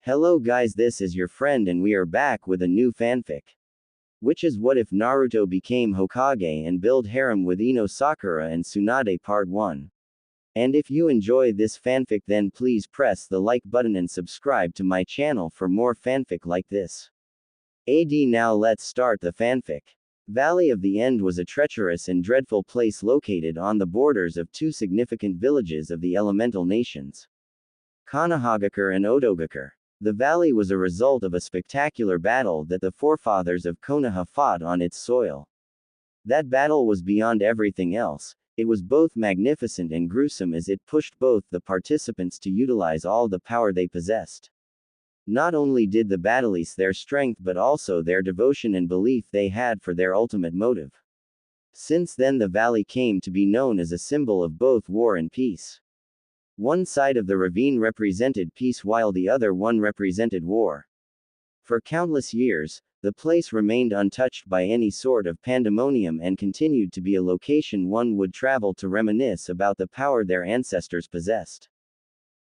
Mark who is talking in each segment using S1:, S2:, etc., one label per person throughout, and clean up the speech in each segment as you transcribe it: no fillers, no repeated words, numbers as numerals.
S1: Hello guys, this is your friend and we are back with a new fanfic. Which is what if Naruto became Hokage and Build Harem with Ino Sakura and Tsunade Part 1. And if you enjoy this fanfic then please press the like button and subscribe to my channel for more fanfic like this. Now let's start the fanfic. Valley of the End was a treacherous and dreadful place located on the borders of two significant villages of the elemental nations, Konohagakure and Odogakure. The valley was a result of a spectacular battle that the forefathers of Konoha fought on its soil. That battle was beyond everything else. It was both magnificent and gruesome as it pushed both the participants to utilize all the power they possessed. Not only did the battles their strength but also their devotion and belief they had for their ultimate motive. Since then the valley came to be known as a symbol of both war and peace. One side of the ravine represented peace while the other one represented war. For countless years, the place remained untouched by any sort of pandemonium and continued to be a location one would travel to reminisce about the power their ancestors possessed.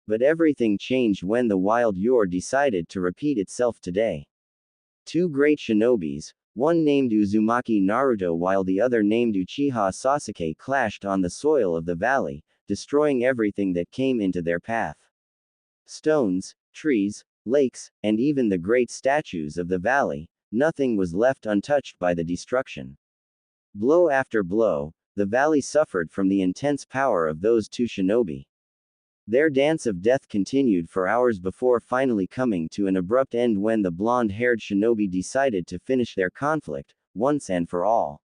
S1: But everything changed when the wild war decided to repeat itself today. Two great shinobis, one named Uzumaki Naruto while the other named Uchiha Sasuke, clashed on the soil of the valley, destroying everything that came into their path. Stones, trees, lakes, and even the great statues of the valley, nothing was left untouched by the destruction. Blow after blow, the valley suffered from the intense power of those two shinobi. Their dance of death continued for hours before finally coming to an abrupt end when the blonde-haired shinobi decided to finish their conflict, once and for all.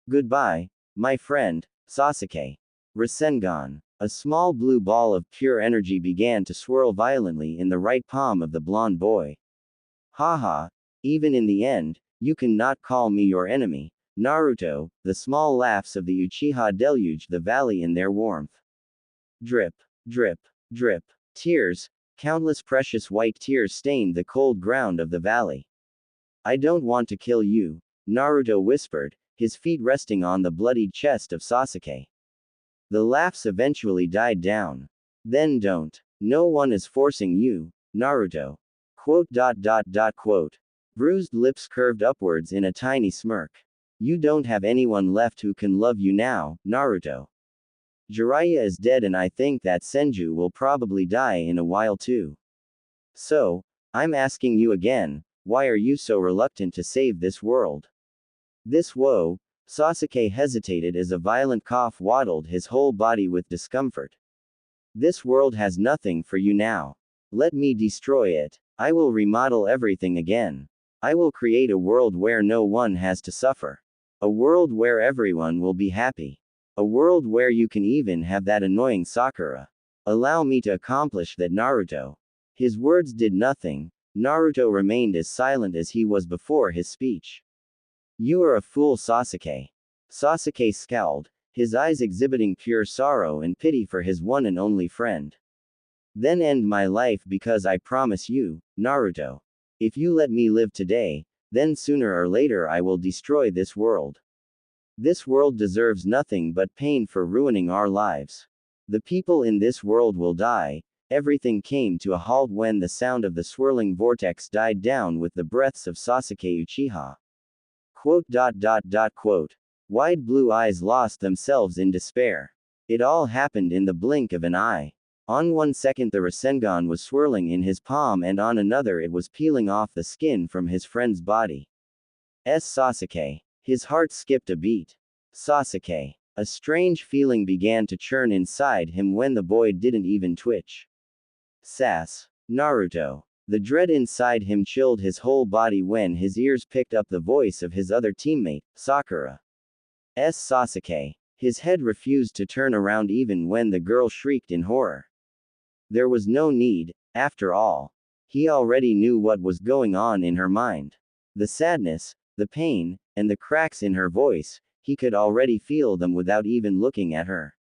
S1: Goodbye, my friend, Sasuke. Rasengan. A small blue ball of pure energy began to swirl violently in the right palm of the blonde boy. Haha, even in the end, you cannot call me your enemy, Naruto. The small laughs of the Uchiha deluged the valley in their warmth. Drip, drip, drip. Tears, countless precious white tears stained the cold ground of the valley. I don't want to kill you, Naruto whispered, his feet resting on the bloodied chest of Sasuke. The laughs eventually died down. Then don't. No one is forcing you, Naruto. Quote. Bruised lips curved upwards in a tiny smirk. You don't have anyone left who can love you now, Naruto. Jiraiya is dead and I think that Senju will probably die in a while too. So, I'm asking you again, why are you so reluctant to save this world? This woe. Sasuke hesitated as a violent cough waddled his whole body with discomfort. This world has nothing for you now. Let me destroy it. I will remodel everything again. I will create a world where no one has to suffer. A world where everyone will be happy. A world where you can even have that annoying Sakura. Allow me to accomplish that, Naruto. His words did nothing. Naruto remained as silent as he was before his speech. You are a fool, Sasuke. Sasuke scowled, his eyes exhibiting pure sorrow and pity for his one and only friend. Then end my life because I promise you, Naruto. If you let me live today, then sooner or later I will destroy this world. This world deserves nothing but pain for ruining our lives. The people in this world will die. Everything came to a halt when the sound of the swirling vortex died down with the breaths of Sasuke Uchiha. Quote. Wide blue eyes lost themselves in despair. It all happened in the blink of an eye. On one second the Rasengan was swirling in his palm and on another it was peeling off the skin from his friend's body. Sasuke. His heart skipped a beat. Sasuke. A strange feeling began to churn inside him when the boy didn't even twitch. Naruto. The dread inside him chilled his whole body when his ears picked up the voice of his other teammate, Sakura. Sasuke. His head refused to turn around even when the girl shrieked in horror. There was no need, after all. He already knew what was going on in her mind. The sadness, the pain, and the cracks in her voice, he could already feel them without even looking at her.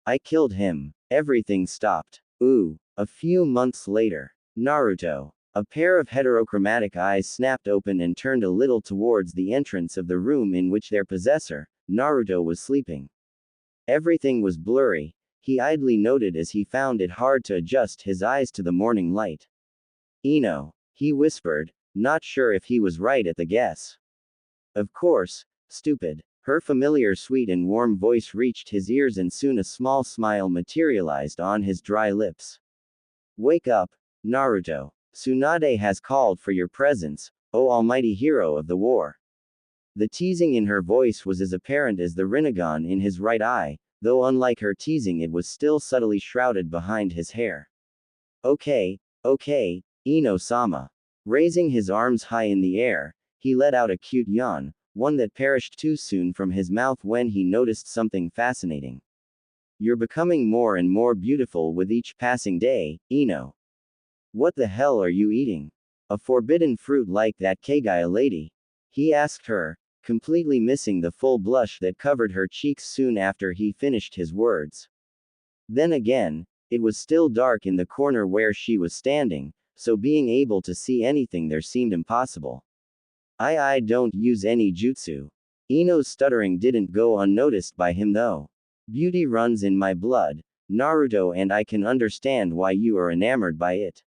S1: I killed him. Everything stopped. A few months later. Naruto. A pair of heterochromatic eyes snapped open and turned a little towards the entrance of the room in which their possessor, Naruto, was sleeping. Everything was blurry, he idly noted as he found it hard to adjust his eyes to the morning light. Ino, he whispered, not sure if he was right at the guess. Of course, stupid. Her familiar sweet and warm voice reached his ears and soon a small smile materialized on his dry lips. Wake up, Naruto. Tsunade has called for your presence, O almighty hero of the war. The teasing in her voice was as apparent as the Rinnegan in his right eye, though unlike her teasing it was still subtly shrouded behind his hair. Okay, Ino-sama. Raising his arms high in the air, he let out a cute yawn, one that perished too soon from his mouth when he noticed something fascinating. You're becoming more and more beautiful with each passing day, Ino. What the hell are you eating? A forbidden fruit like that Kagaya lady? He asked her, completely missing the full blush that covered her cheeks soon after he finished his words. Then again, it was still dark in the corner where she was standing, so being able to see anything there seemed impossible. I don't use any jutsu. Ino's stuttering didn't go unnoticed by him though. Beauty runs in my blood, Naruto, and I can understand why you are enamored by it.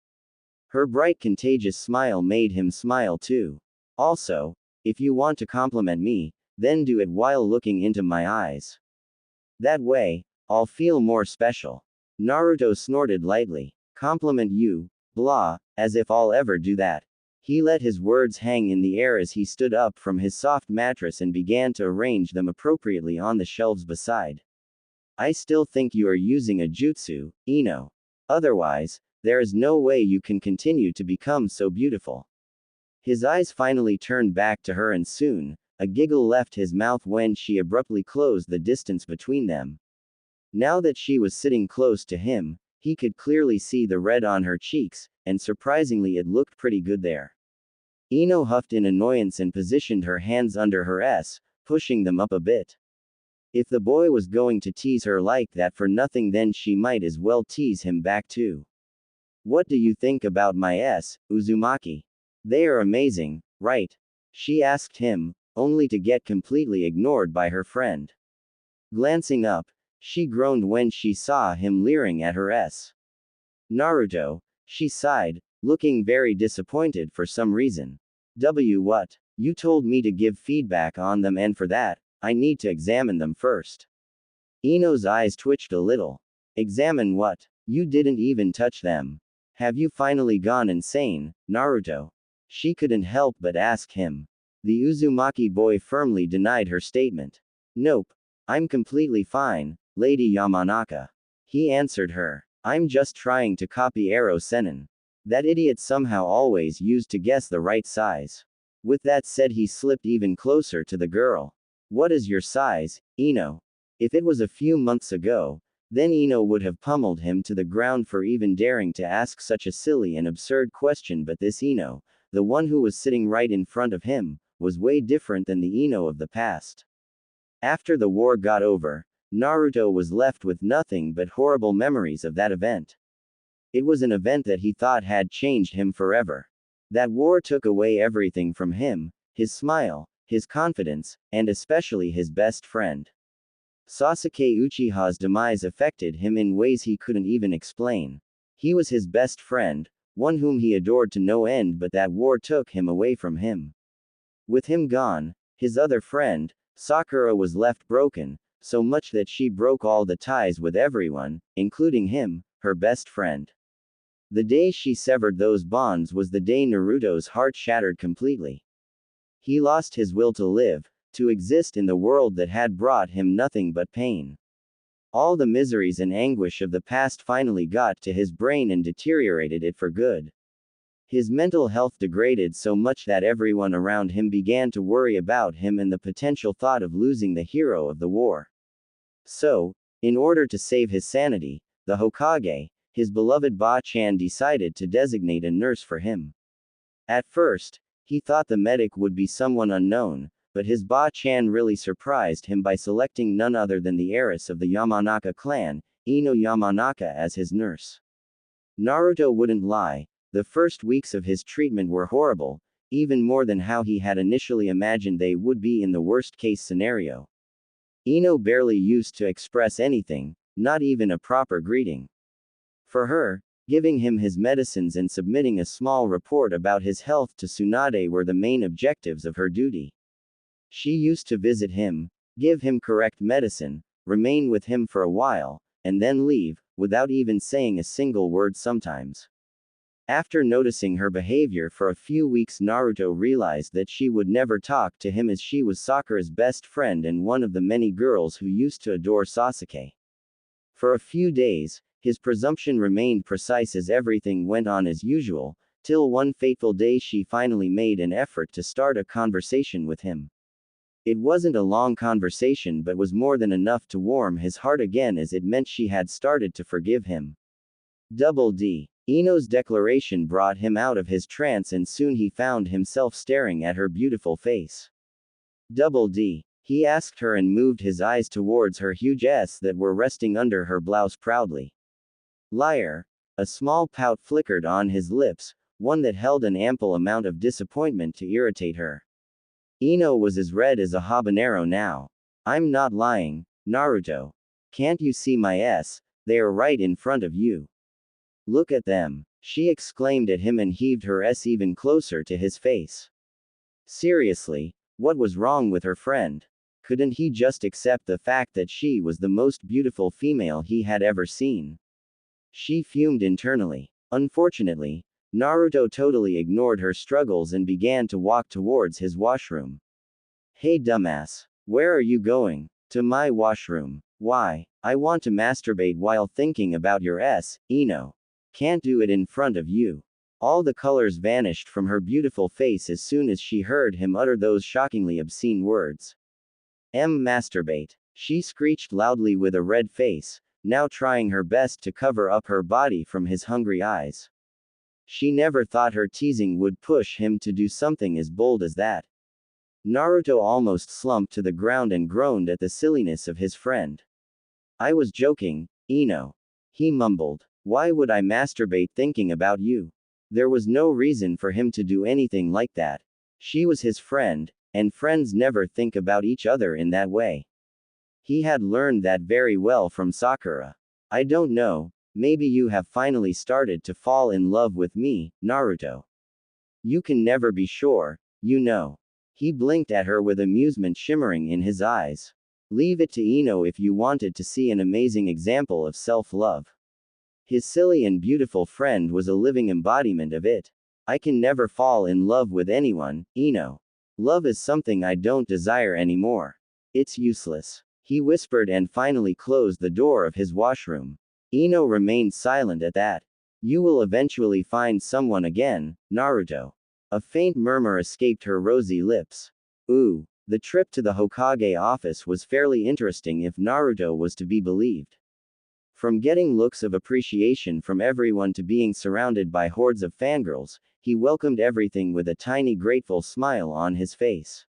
S1: Her bright contagious smile made him smile too. Also, if you want to compliment me, then do it while looking into my eyes. That way, I'll feel more special. Naruto snorted lightly. Compliment you, blah, as if I'll ever do that. He let his words hang in the air as he stood up from his soft mattress and began to arrange them appropriately on the shelves beside. I still think you are using a jutsu, Ino. Otherwise, there is no way you can continue to become so beautiful. His eyes finally turned back to her and soon, a giggle left his mouth when she abruptly closed the distance between them. Now that she was sitting close to him, he could clearly see the red on her cheeks, and surprisingly it looked pretty good there. Ino huffed in annoyance and positioned her hands under her S, pushing them up a bit. If the boy was going to tease her like that for nothing, then she might as well tease him back too. What do you think about my S, Uzumaki? They are amazing, right? She asked him, only to get completely ignored by her friend. Glancing up, she groaned when she saw him leering at her S. Naruto, she sighed, looking very disappointed for some reason. What? You told me to give feedback on them, and for that, I need to examine them first. Ino's eyes twitched a little. Examine what? You didn't even touch them. Have you finally gone insane, Naruto? She couldn't help but ask him. The Uzumaki boy firmly denied her statement. Nope. I'm completely fine, Lady Yamanaka. He answered her. I'm just trying to copy Ero Sennin. That idiot somehow always used to guess the right size. With that said, he slipped even closer to the girl. What is your size, Ino? If it was a few months ago, then Ino would have pummeled him to the ground for even daring to ask such a silly and absurd question, but this Ino, the one who was sitting right in front of him, was way different than the Ino of the past. After the war got over, Naruto was left with nothing but horrible memories of that event. It was an event that he thought had changed him forever. That war took away everything from him, his smile, his confidence, and especially his best friend. Sasuke Uchiha's demise affected him in ways he couldn't even explain. He was his best friend, one whom he adored to no end, but that war took him away from him. With him gone, his other friend, Sakura, was left broken, so much that she broke all the ties with everyone, including him, her best friend. The day she severed those bonds was the day Naruto's heart shattered completely. He lost his will to live, to exist in the world that had brought him nothing but pain. All the miseries and anguish of the past finally got to his brain and deteriorated it for good. His mental health degraded so much that everyone around him began to worry about him and the potential thought of losing the hero of the war. So, in order to save his sanity, the Hokage, his beloved Ba-chan, decided to designate a nurse for him. At first, he thought the medic would be someone unknown, but his Ba-chan really surprised him by selecting none other than the heiress of the Yamanaka clan, Ino Yamanaka, as his nurse. Naruto wouldn't lie, the first weeks of his treatment were horrible, even more than how he had initially imagined they would be in the worst-case scenario. Ino barely used to express anything, not even a proper greeting. For her, Giving him his medicines and submitting a small report about his health to Tsunade were the main objectives of her duty. She used to visit him, give him correct medicine, remain with him for a while, and then leave, without even saying a single word sometimes. After noticing her behavior for a few weeks, Naruto realized that she would never talk to him as she was Sakura's best friend and one of the many girls who used to adore Sasuke. For a few days, his presumption remained precise as everything went on as usual, till one fateful day she finally made an effort to start a conversation with him. It wasn't a long conversation but was more than enough to warm his heart again as it meant she had started to forgive him. Double D. Ino's declaration brought him out of his trance and soon he found himself staring at her beautiful face. Double D. He asked her and moved his eyes towards her huge S that were resting under her blouse proudly. Liar. A small pout flickered on his lips, one that held an ample amount of disappointment to irritate her. Ino was as red as a habanero now. I'm not lying, Naruto. Can't you see my S? They are right in front of you. Look at them, she exclaimed at him and heaved her S even closer to his face. Seriously, what was wrong with her friend? Couldn't he just accept the fact that she was the most beautiful female he had ever seen? She fumed internally. Unfortunately, Naruto totally ignored her struggles and began to walk towards his washroom. Hey dumbass, where are you going? To my washroom. Why? I want to masturbate while thinking about your S, Ino. Can't do it in front of you. All the colors vanished from her beautiful face as soon as she heard him utter those shockingly obscene words. Masturbate. She screeched loudly with a red face, now trying her best to cover up her body from his hungry eyes. She never thought her teasing would push him to do something as bold as that. Naruto almost slumped to the ground and groaned at the silliness of his friend. I was joking, Ino. He mumbled. Why would I masturbate thinking about you? There was no reason for him to do anything like that. She was his friend, and friends never think about each other in that way. He had learned that very well from Sakura. I don't know, maybe you have finally started to fall in love with me, Naruto. You can never be sure, you know. He blinked at her with amusement shimmering in his eyes. Leave it to Ino if you wanted to see an amazing example of self-love. His silly and beautiful friend was a living embodiment of it. I can never fall in love with anyone, Ino. Love is something I don't desire anymore. It's useless. He whispered and finally closed the door of his washroom. Ino remained silent at that. You will eventually find someone again, Naruto. A faint murmur escaped her rosy lips. Ooh, the trip to the Hokage office was fairly interesting if Naruto was to be believed. From getting looks of appreciation from everyone to being surrounded by hordes of fangirls, he welcomed everything with a tiny grateful smile on his face.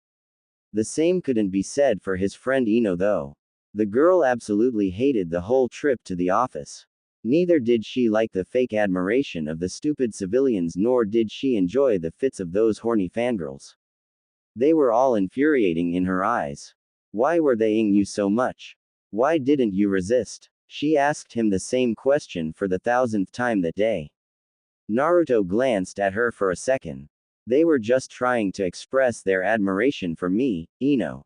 S1: The same couldn't be said for his friend Ino though. The girl absolutely hated the whole trip to the office. Neither did she like the fake admiration of the stupid civilians nor did she enjoy the fits of those horny fangirls. They were all infuriating in her eyes. Why were they ing you so much? Why didn't you resist? She asked him the same question for the 1000th time that day. Naruto glanced at her for a second. They were just trying to express their admiration for me, Ino.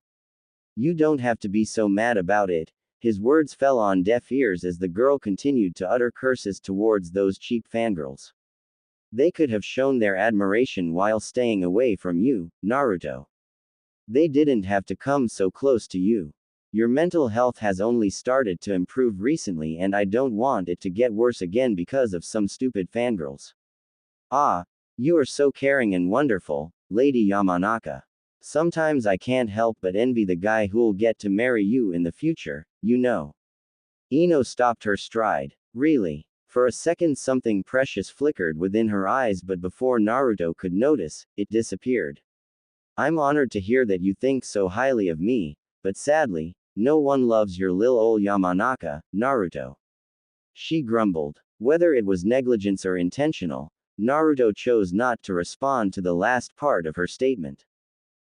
S1: You don't have to be so mad about it. His words fell on deaf ears as the girl continued to utter curses towards those cheap fangirls. They could have shown their admiration while staying away from you, Naruto. They didn't have to come so close to you. Your mental health has only started to improve recently and I don't want it to get worse again because of some stupid fangirls. Ah, you are so caring and wonderful, Lady Yamanaka. Sometimes I can't help but envy the guy who'll get to marry you in the future, you know. Ino stopped her stride. Really? For a second something precious flickered within her eyes but before Naruto could notice, it disappeared. I'm honored to hear that you think so highly of me, but sadly, no one loves your lil ol Yamanaka, Naruto. She grumbled. Whether it was negligence or intentional, Naruto chose not to respond to the last part of her statement.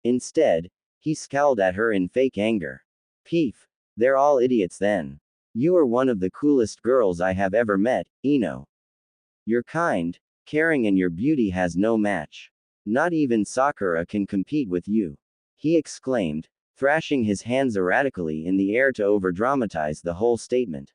S1: Instead, he scowled at her in fake anger. Peef. They're all idiots then. You are one of the coolest girls I have ever met, Ino. You're kind, caring, and your beauty has no match. Not even Sakura can compete with you. He exclaimed, thrashing his hands erratically in the air to overdramatize the whole statement.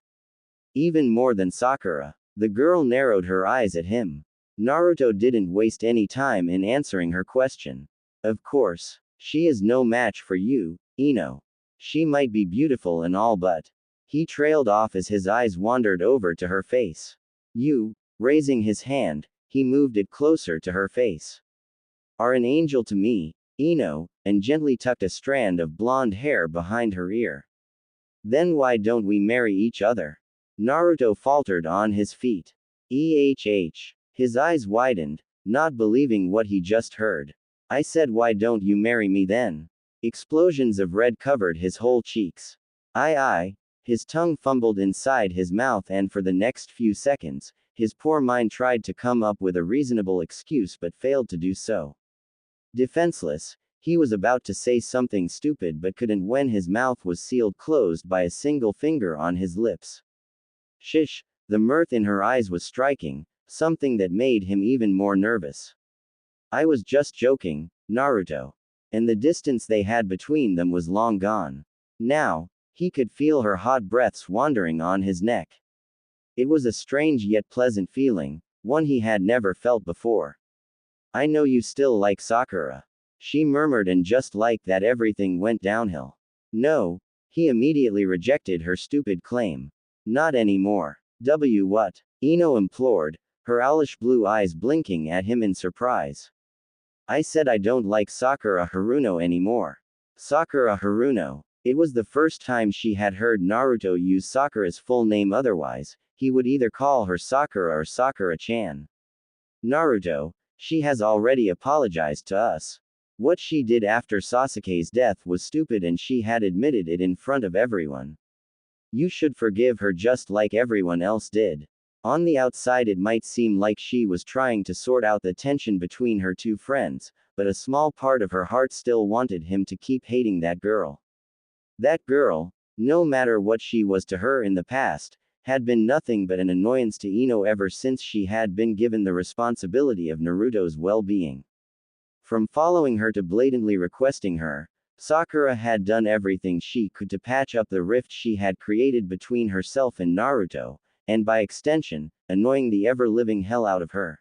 S1: Even more than Sakura. The girl narrowed her eyes at him. Naruto didn't waste any time in answering her question. Of course, she is no match for you, Ino. She might be beautiful and all, but. He trailed off as his eyes wandered over to her face. You, raising his hand, he moved it closer to her face. Are an angel to me, Ino, and gently tucked a strand of blonde hair behind her ear. Then why don't we marry each other? Naruto faltered on his feet. His eyes widened, not believing what he just heard. I said, why don't you marry me then? Explosions of red covered his whole cheeks. His tongue fumbled inside his mouth, and for the next few seconds, his poor mind tried to come up with a reasonable excuse but failed to do so. Defenseless, he was about to say something stupid but couldn't when his mouth was sealed closed by a single finger on his lips. Shish, the mirth in her eyes was striking, something that made him even more nervous. I was just joking, Naruto. And the distance they had between them was long gone. Now, he could feel her hot breaths wandering on his neck. It was a strange yet pleasant feeling, one he had never felt before. I know you still like Sakura. She murmured, and just like that everything went downhill. No, he immediately rejected her stupid claim. Not anymore. What? Ino implored, her owlish blue eyes blinking at him in surprise. I said I don't like Sakura Haruno anymore. Sakura Haruno. It was the first time she had heard Naruto use Sakura's full name, otherwise, he would either call her Sakura or Sakura-chan. Naruto, she has already apologized to us. What she did after Sasuke's death was stupid, and she had admitted it in front of everyone. You should forgive her just like everyone else did. On the outside it might seem like she was trying to sort out the tension between her two friends, but a small part of her heart still wanted him to keep hating that girl. That girl, no matter what she was to her in the past, had been nothing but an annoyance to Ino ever since she had been given the responsibility of Naruto's well-being. From following her to blatantly requesting her, Sakura had done everything she could to patch up the rift she had created between herself and Naruto, and by extension, annoying the ever-living hell out of her.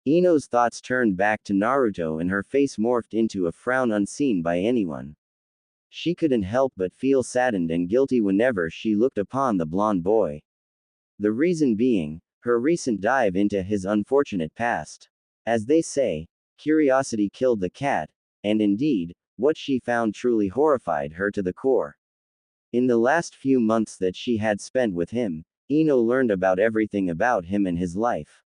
S1: Ino's thoughts turned back to Naruto, and her face morphed into a frown unseen by anyone. She couldn't help but feel saddened and guilty whenever she looked upon the blonde boy. The reason being, her recent dive into his unfortunate past. As they say, curiosity killed the cat, and indeed, what she found truly horrified her to the core. In the last few months that she had spent with him, Ino learned about everything about him and his life.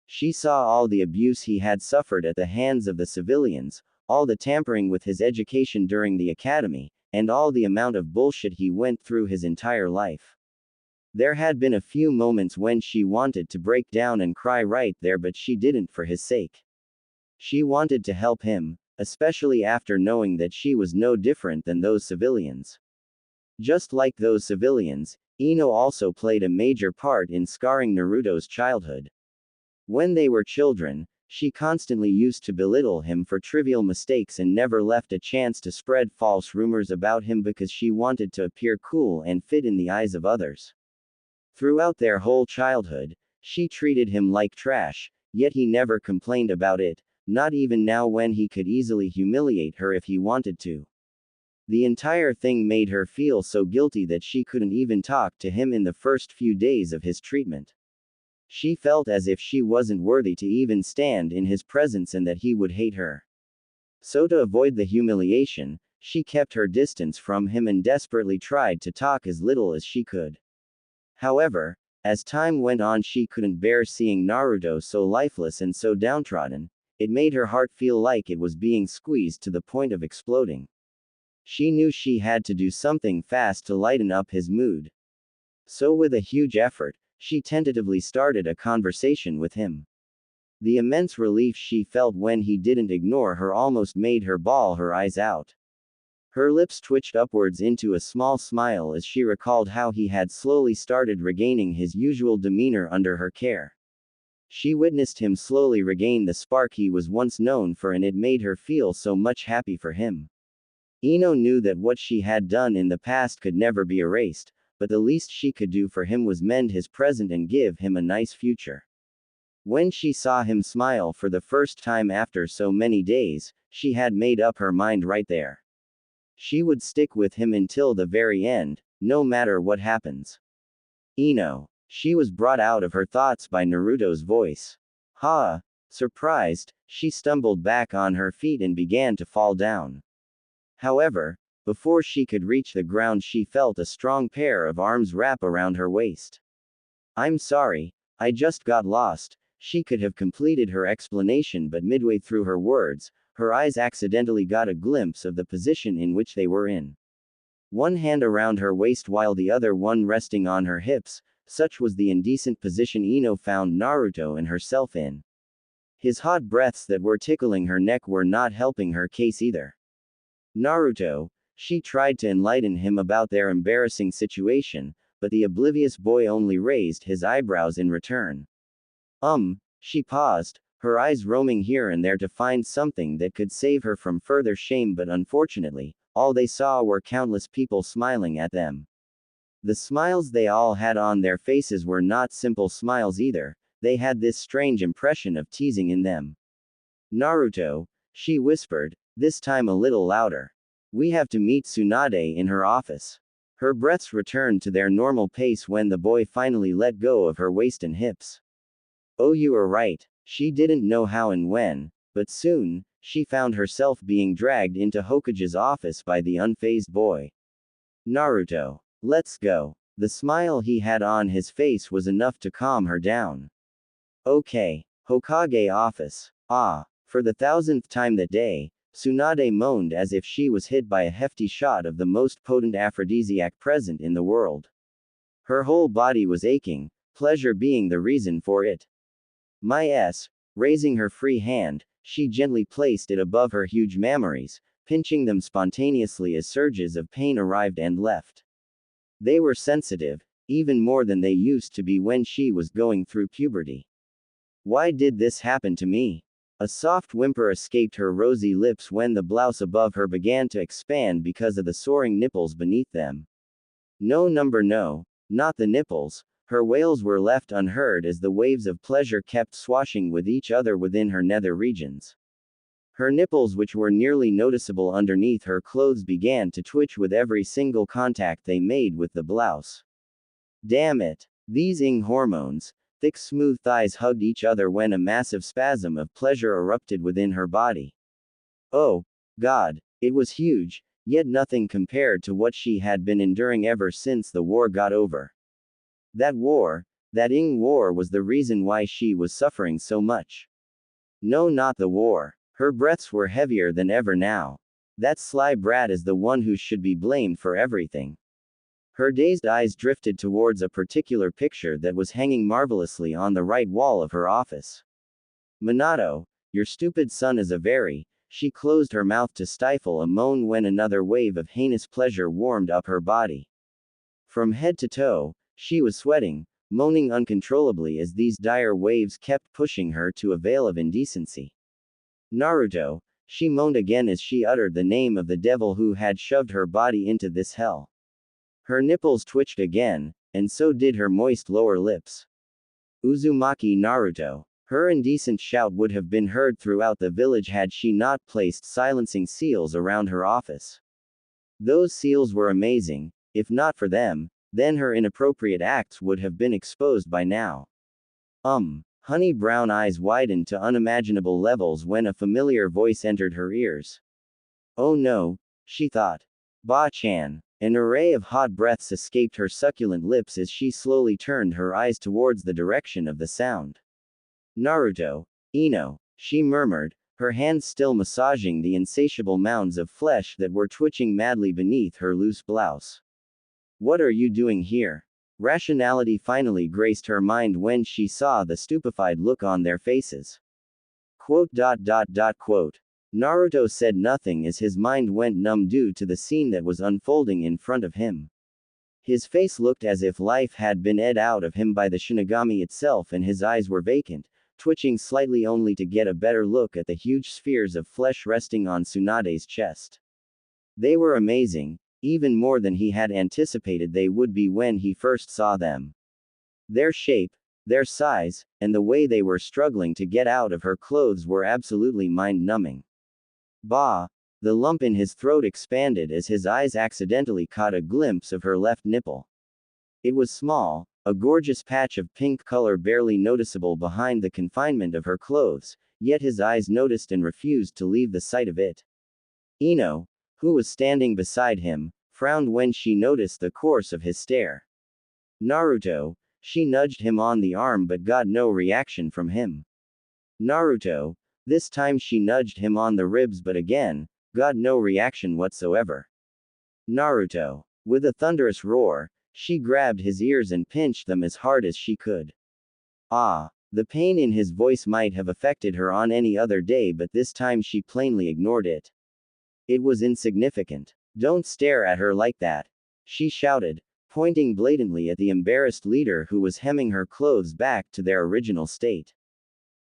S1: She saw all the abuse he had suffered at the hands of the civilians, all the tampering with his education during the academy, and all the amount of bullshit he went through his entire life. There had been a few moments when she wanted to break down and cry right there, but she didn't for his sake. She wanted to help him, especially after knowing that she was no different than those civilians. Just like those civilians, Ino also played a major part in scarring Naruto's childhood. When they were children, she constantly used to belittle him for trivial mistakes and never left a chance to spread false rumors about him because she wanted to appear cool and fit in the eyes of others. Throughout their whole childhood, she treated him like trash, yet he never complained about it, not even now when he could easily humiliate her if he wanted to. The entire thing made her feel so guilty that she couldn't even talk to him in the first few days of his treatment. She felt as if she wasn't worthy to even stand in his presence and that he would hate her. So to avoid the humiliation, she kept her distance from him and desperately tried to talk as little as she could. However, as time went on, she couldn't bear seeing Naruto so lifeless and so downtrodden. It made her heart feel like it was being squeezed to the point of exploding. She knew she had to do something fast to lighten up his mood. So with a huge effort, she tentatively started a conversation with him. The immense relief she felt when he didn't ignore her almost made her bawl her eyes out. Her lips twitched upwards into a small smile as she recalled how he had slowly started regaining his usual demeanor under her care. She witnessed him slowly regain the spark he was once known for, and it made her feel so much happy for him. Ino knew that what she had done in the past could never be erased, but the least she could do for him was mend his present and give him a nice future. When she saw him smile for the first time after so many days, she had made up her mind right there. She would stick with him until the very end, no matter what happens. Ino. She was brought out of her thoughts by Naruto's voice. Ha! Surprised, she stumbled back on her feet and began to fall down. However, before she could reach the ground, she felt a strong pair of arms wrap around her waist. I'm sorry, I just got lost. She could have completed her explanation, but midway through her words, her eyes accidentally got a glimpse of the position in which they were in. One hand around her waist while the other one resting on her hips, such was the indecent position Ino found Naruto and herself in. His hot breaths that were tickling her neck were not helping her case either. Naruto, she tried to enlighten him about their embarrassing situation, but the oblivious boy only raised his eyebrows in return. She paused, her eyes roaming here and there to find something that could save her from further shame, but unfortunately, all they saw were countless people smiling at them. The smiles they all had on their faces were not simple smiles either, they had this strange impression of teasing in them. Naruto, she whispered, this time a little louder. We have to meet Tsunade in her office. Her breaths returned to their normal pace when the boy finally let go of her waist and hips. Oh, you are right. She didn't know how and when, but soon, she found herself being dragged into Hokage's office by the unfazed boy. Naruto, let's go. The smile he had on his face was enough to calm her down. Okay, Hokage office. Ah, for the 1000th time that day, Tsunade moaned as if she was hit by a hefty shot of the most potent aphrodisiac present in the world. Her whole body was aching, pleasure being the reason for it. Raising her free hand, she gently placed it above her huge mammaries, pinching them spontaneously as surges of pain arrived and left. They were sensitive, even more than they used to be when she was going through puberty. Why did this happen to me? A soft whimper escaped her rosy lips when the blouse above her began to expand because of the soaring nipples beneath them. No, not the nipples. Her wails were left unheard as the waves of pleasure kept swashing with each other within her nether regions. Her nipples, which were nearly noticeable underneath her clothes, began to twitch with every single contact they made with the blouse. Damn it! These hormones. Thick smooth thighs hugged each other when a massive spasm of pleasure erupted within her body. Oh, God, it was huge, yet nothing compared to what she had been enduring ever since the war got over. That war, that war was the reason why she was suffering so much. No, not the war. Her breaths were heavier than ever now. That sly brat is the one who should be blamed for everything. Her dazed eyes drifted towards a particular picture that was hanging marvelously on the right wall of her office. Minato, your stupid son is a very. She closed her mouth to stifle a moan when another wave of heinous pleasure warmed up her body. From head to toe, she was sweating, moaning uncontrollably as these dire waves kept pushing her to a veil of indecency. Naruto, she moaned again as she uttered the name of the devil who had shoved her body into this hell. Her nipples twitched again, and so did her moist lower lips. Uzumaki Naruto. Her indecent shout would have been heard throughout the village had she not placed silencing seals around her office. Those seals were amazing. If not for them, then her inappropriate acts would have been exposed by now. Honey brown eyes widened to unimaginable levels when a familiar voice entered her ears. Oh no, she thought. Ba-chan. An array of hot breaths escaped her succulent lips as she slowly turned her eyes towards the direction of the sound. Naruto. Ino. She murmured, her hands still massaging the insatiable mounds of flesh that were twitching madly beneath her loose blouse. What are you doing here? Rationality finally graced her mind when she saw the stupefied look on their faces. Naruto said nothing as his mind went numb due to the scene that was unfolding in front of him. His face looked as if life had been ed out of him by the Shinigami itself, and his eyes were vacant, twitching slightly only to get a better look at the huge spheres of flesh resting on Tsunade's chest. They were amazing, even more than he had anticipated they would be when he first saw them. Their shape, their size, and the way they were struggling to get out of her clothes were absolutely mind-numbing. Bah! The lump in his throat expanded as his eyes accidentally caught a glimpse of her left nipple. It was small, a gorgeous patch of pink color barely noticeable behind the confinement of her clothes, yet his eyes noticed and refused to leave the sight of it. Ino, who was standing beside him, frowned when she noticed the course of his stare. Naruto, she nudged him on the arm but got no reaction from him. Naruto, this time she nudged him on the ribs but again, got no reaction whatsoever. Naruto, with a thunderous roar, she grabbed his ears and pinched them as hard as she could. Ah, the pain in his voice might have affected her on any other day, but this time she plainly ignored it. It was insignificant. Don't stare at her like that, she shouted, pointing blatantly at the embarrassed leader who was hemming her clothes back to their original state.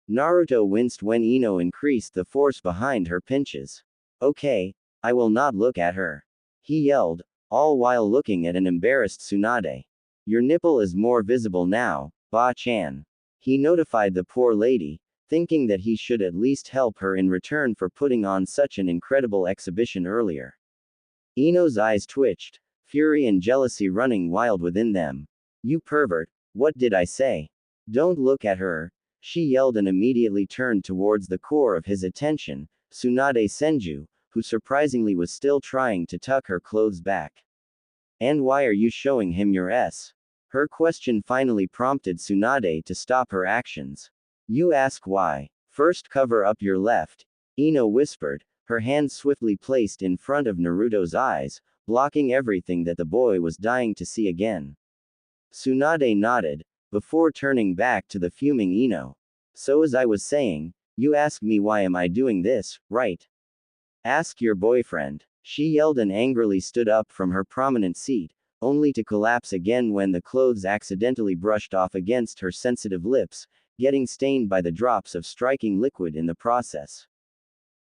S1: Naruto winced when Ino increased the force behind her pinches. Okay, I will not look at her, he yelled, all while looking at an embarrassed Tsunade. Your nipple is more visible now, Ba-chan. He notified the poor lady, thinking that he should at least help her in return for putting on such an incredible exhibition earlier. Ino's eyes twitched, fury and jealousy running wild within them. You pervert, what did I say? Don't look at her, she yelled and immediately turned towards the core of his attention, Tsunade Senju, who surprisingly was still trying to tuck her clothes back. And why are you showing him your S? Her question finally prompted Tsunade to stop her actions. You ask why. First cover up your left, Ino whispered, her hand swiftly placed in front of Naruto's eyes, blocking everything that the boy was dying to see again. Tsunade nodded, before turning back to the fuming Ino. So as I was saying, you ask me why am I doing this, right? Ask your boyfriend. She yelled and angrily stood up from her prominent seat, only to collapse again when the clothes accidentally brushed off against her sensitive lips, getting stained by the drops of striking liquid in the process.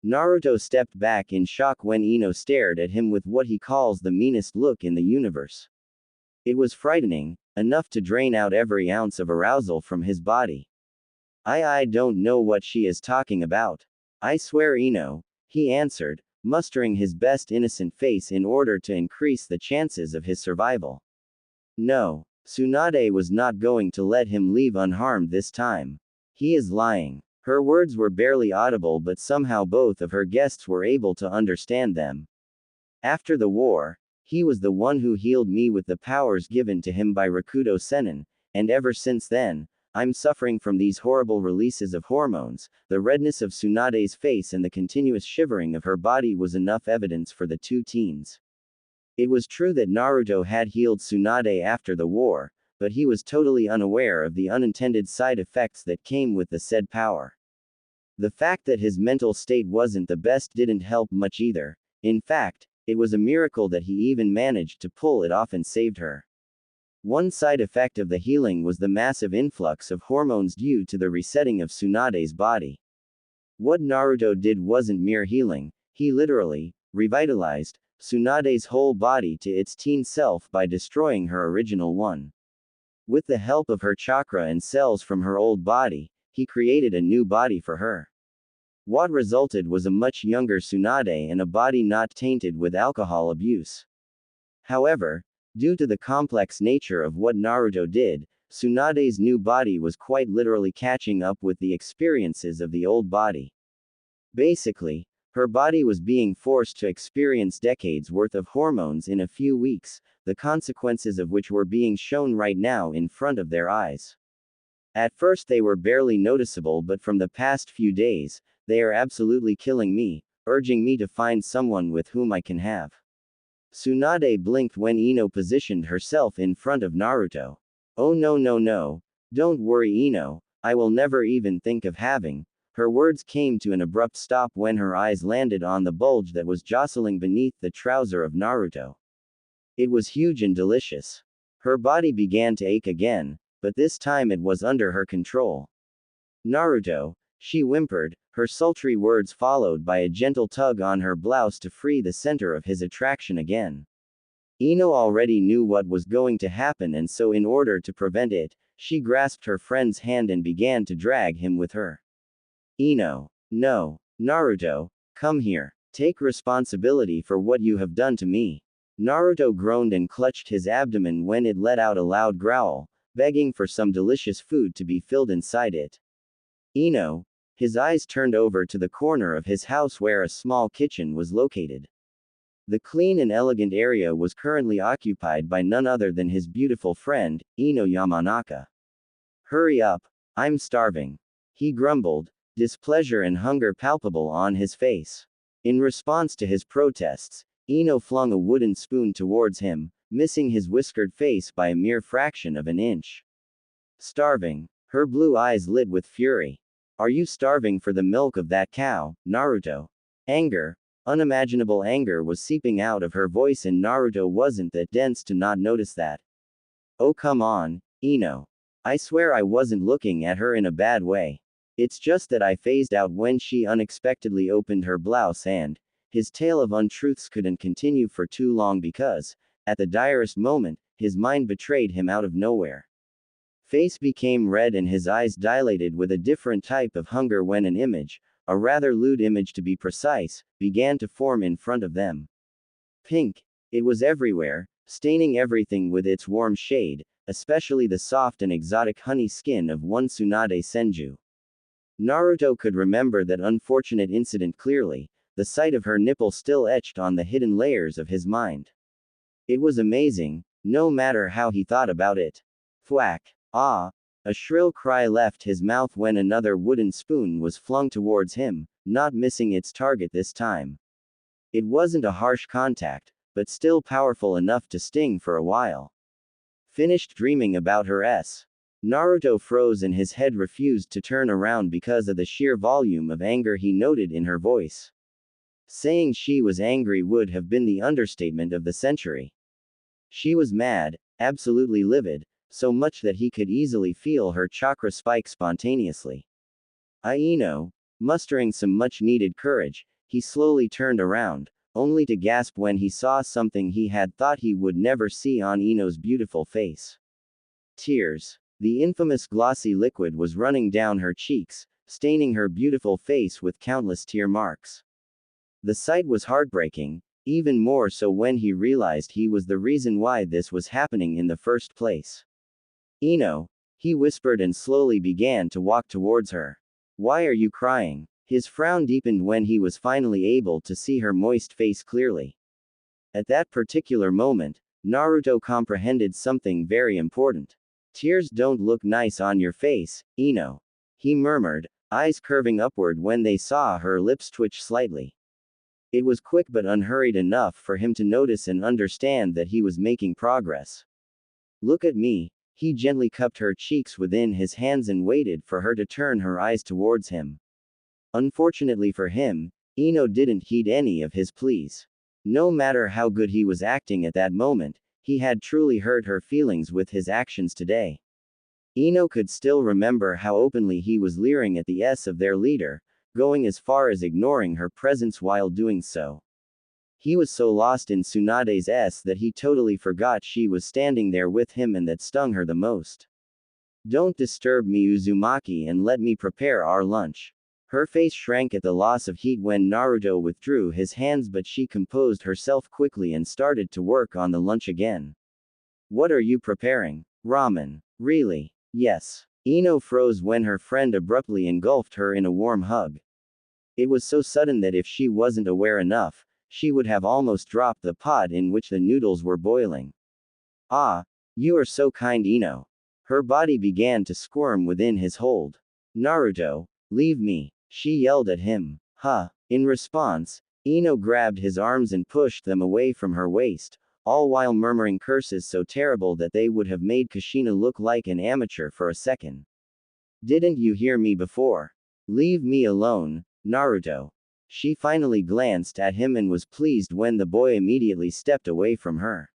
S1: Naruto stepped back in shock when Ino stared at him with what he calls the meanest look in the universe. It was frightening, enough to drain out every ounce of arousal from his body. I don't know what she is talking about. I swear Ino, he answered, mustering his best innocent face in order to increase the chances of his survival. No, Tsunade was not going to let him leave unharmed this time. He is lying. Her words were barely audible, but somehow both of her guests were able to understand them. After the war, he was the one who healed me with the powers given to him by Rakudo Sennin, and ever since then, I'm suffering from these horrible releases of hormones. The redness of Tsunade's face and the continuous shivering of her body was enough evidence for the two teens. It was true that Naruto had healed Tsunade after the war, but he was totally unaware of the unintended side effects that came with the said power. The fact that his mental state wasn't the best didn't help much either. In fact, it was a miracle that he even managed to pull it off and saved her. One side effect of the healing was the massive influx of hormones due to the resetting of Tsunade's body. What Naruto did wasn't mere healing, he literally revitalized Tsunade's whole body to its teen self by destroying her original one. With the help of her chakra and cells from her old body, he created a new body for her. What resulted was a much younger Tsunade and a body not tainted with alcohol abuse. However, due to the complex nature of what Naruto did, Tsunade's new body was quite literally catching up with the experiences of the old body. Basically, her body was being forced to experience decades worth of hormones in a few weeks, the consequences of which were being shown right now in front of their eyes. At first they were barely noticeable, but from the past few days, they are absolutely killing me, urging me to find someone with whom I can have. Tsunade blinked when Ino positioned herself in front of Naruto. Oh no, don't worry Ino, I will never even think of having. Her words came to an abrupt stop when her eyes landed on the bulge that was jostling beneath the trouser of Naruto. It was huge and delicious. Her body began to ache again, but this time it was under her control. Naruto, she whimpered, her sultry words followed by a gentle tug on her blouse to free the center of his attraction again. Ino already knew what was going to happen, and so in order to prevent it, she grasped her friend's hand and began to drag him with her. Ino. No. Naruto, come here. Take responsibility for what you have done to me. Naruto groaned and clutched his abdomen when it let out a loud growl, begging for some delicious food to be filled inside it. Ino. His eyes turned over to the corner of his house where a small kitchen was located. The clean and elegant area was currently occupied by none other than his beautiful friend, Ino Yamanaka. Hurry up, I'm starving. He grumbled, displeasure and hunger palpable on his face. In response to his protests, Ino flung a wooden spoon towards him, missing his whiskered face by a mere fraction of an inch. Starving. Her blue eyes lit with fury. Are you starving for the milk of that cow, Naruto? Anger. Unimaginable anger was seeping out of her voice, and Naruto wasn't that dense to not notice that. Oh come on, Ino. I swear I wasn't looking at her in a bad way. It's just that I phased out when she unexpectedly opened her blouse, and his tale of untruths couldn't continue for too long because, at the direst moment, his mind betrayed him out of nowhere. Face became red and his eyes dilated with a different type of hunger when an image, a rather lewd image to be precise, began to form in front of them. Pink. It was everywhere, staining everything with its warm shade, especially the soft and exotic honey skin of one Tsunade Senju. Naruto could remember that unfortunate incident clearly, the sight of her nipple still etched on the hidden layers of his mind. It was amazing, no matter how he thought about it. Thwack. Ah! A shrill cry left his mouth when another wooden spoon was flung towards him, not missing its target this time. It wasn't a harsh contact, but still powerful enough to sting for a while. Finished dreaming about her s. Naruto froze and his head refused to turn around because of the sheer volume of anger he noted in her voice. Saying she was angry would have been the understatement of the century. She was mad, absolutely livid, so much that he could easily feel her chakra spike spontaneously. Ino, mustering some much-needed courage, he slowly turned around, only to gasp when he saw something he had thought he would never see on Ino's beautiful face. Tears. The infamous glossy liquid was running down her cheeks, staining her beautiful face with countless tear marks. The sight was heartbreaking, even more so when he realized he was the reason why this was happening in the first place. Ino, he whispered and slowly began to walk towards her. Why are you crying? His frown deepened when he was finally able to see her moist face clearly. At that particular moment, Naruto comprehended something very important. Tears don't look nice on your face, Ino. He murmured, eyes curving upward when they saw her lips twitch slightly. It was quick but unhurried enough for him to notice and understand that he was making progress. Look at me. He gently cupped her cheeks within his hands and waited for her to turn her eyes towards him. Unfortunately for him, Ino didn't heed any of his pleas. No matter how good he was acting at that moment, he had truly hurt her feelings with his actions today. Ino could still remember how openly he was leering at the s of their leader, going as far as ignoring her presence while doing so. He was so lost in Tsunade's s that he totally forgot she was standing there with him, and that stung her the most. Don't disturb me, Uzumaki, and let me prepare our lunch. Her face shrank at the loss of heat when Naruto withdrew his hands, but she composed herself quickly and started to work on the lunch again. What are you preparing? Ramen. Really? Yes. Ino froze when her friend abruptly engulfed her in a warm hug. It was so sudden that if she wasn't aware enough, she would have almost dropped the pot in which the noodles were boiling. Ah, you are so kind, Ino. Her body began to squirm within his hold. Naruto, leave me, she yelled at him. Huh. In response, Ino grabbed his arms and pushed them away from her waist, all while murmuring curses so terrible that they would have made Kushina look like an amateur for a second. Didn't you hear me before? Leave me alone, Naruto. She finally glanced at him and was pleased when the boy immediately stepped away from her.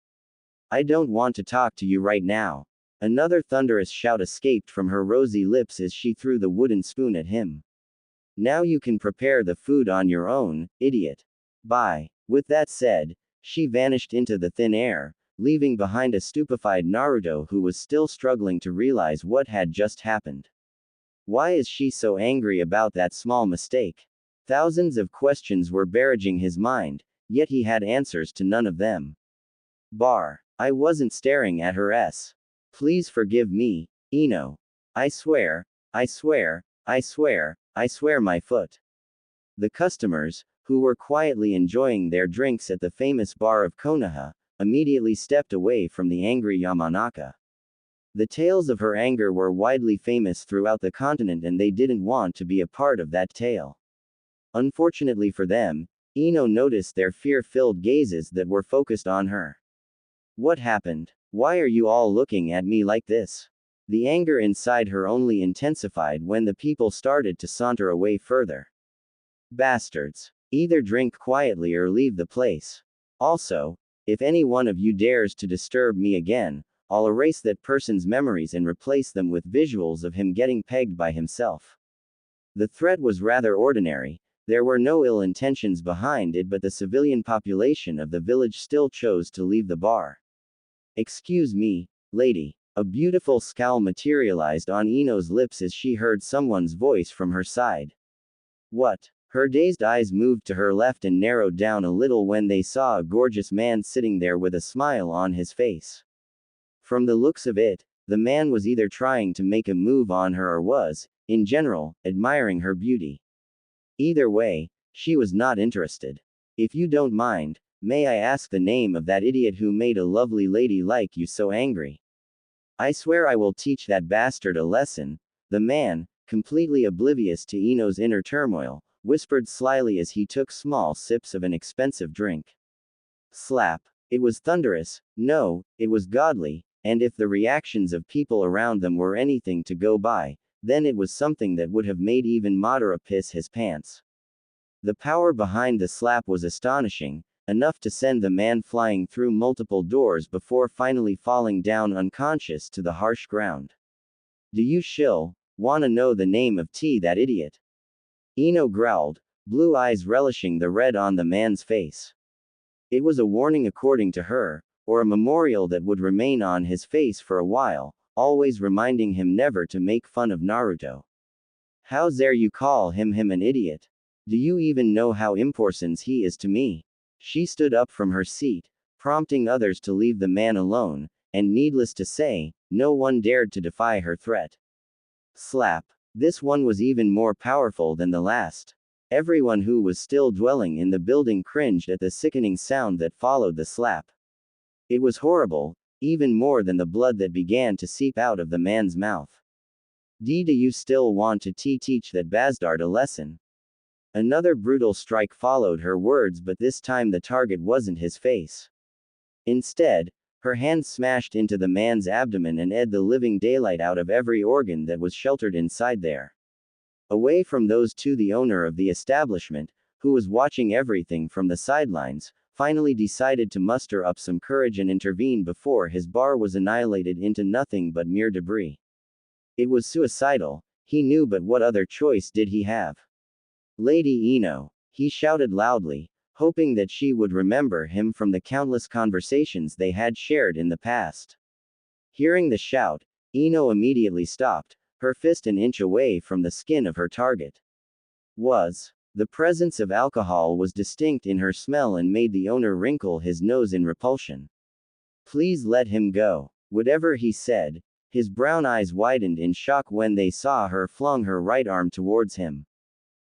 S1: I don't want to talk to you right now. Another thunderous shout escaped from her rosy lips as she threw the wooden spoon at him. Now you can prepare the food on your own, idiot. Bye. With that said, she vanished into the thin air, leaving behind a stupefied Naruto who was still struggling to realize what had just happened. Why is she so angry about that small mistake? Thousands of questions were barraging his mind, yet he had answers to none of them. I wasn't staring at her s. Please forgive me, Ino. I swear, I swear, I swear, I swear my foot. The customers, who were quietly enjoying their drinks at the famous bar of Konoha, immediately stepped away from the angry Yamanaka. The tales of her anger were widely famous throughout the continent and they didn't want to be a part of that tale. Unfortunately for them, Ino noticed their fear-filled gazes that were focused on her. What happened? Why are you all looking at me like this? The anger inside her only intensified when the people started to saunter away further. Bastards. Either drink quietly or leave the place. Also, if any one of you dares to disturb me again, I'll erase that person's memories and replace them with visuals of him getting pegged by himself. The threat was rather ordinary, there were no ill intentions behind it, but the civilian population of the village still chose to leave the bar. Excuse me, lady. A beautiful scowl materialized on Ino's lips as she heard someone's voice from her side. What? Her dazed eyes moved to her left and narrowed down a little when they saw a gorgeous man sitting there with a smile on his face. From the looks of it, the man was either trying to make a move on her or was, in general, admiring her beauty. Either way, she was not interested. If you don't mind, may I ask the name of that idiot who made a lovely lady like you so angry? I swear I will teach that bastard a lesson. The man, completely oblivious to Ino's inner turmoil, whispered slyly as he took small sips of an expensive drink. Slap. It was thunderous, no, it was godly, and if the reactions of people around them were anything to go by, then it was something that would have made even Madara piss his pants. The power behind the slap was astonishing, enough to send the man flying through multiple doors before finally falling down unconscious to the harsh ground. Do you wanna know the name of that idiot? Ino growled, blue eyes relishing the red on the man's face. It was a warning according to her, or a memorial that would remain on his face for a while, always reminding him never to make fun of Naruto. How dare you call him an idiot? Do you even know how important he is to me? She stood up from her seat, prompting others to leave the man alone, and needless to say, no one dared to defy her threat. Slap. This one was even more powerful than the last. Everyone who was still dwelling in the building cringed at the sickening sound that followed the slap. It was horrible, even more than the blood that began to seep out of the man's mouth. Do you still want to teach that bastard a lesson? Another brutal strike followed her words, but this time the target wasn't his face. Instead, her hand smashed into the man's abdomen and ate the living daylight out of every organ that was sheltered inside there. Away from those two, the owner of the establishment, who was watching everything from the sidelines, finally decided to muster up some courage and intervene before his bar was annihilated into nothing but mere debris. It was suicidal, he knew, but what other choice did he have? Lady Ino, he shouted loudly, hoping that she would remember him from the countless conversations they had shared in the past. Hearing the shout, Ino immediately stopped, her fist an inch away from the skin of her target. The presence of alcohol was distinct in her smell and made the owner wrinkle his nose in repulsion. Please let him go. Whatever he said, his brown eyes widened in shock when they saw her flung her right arm towards him.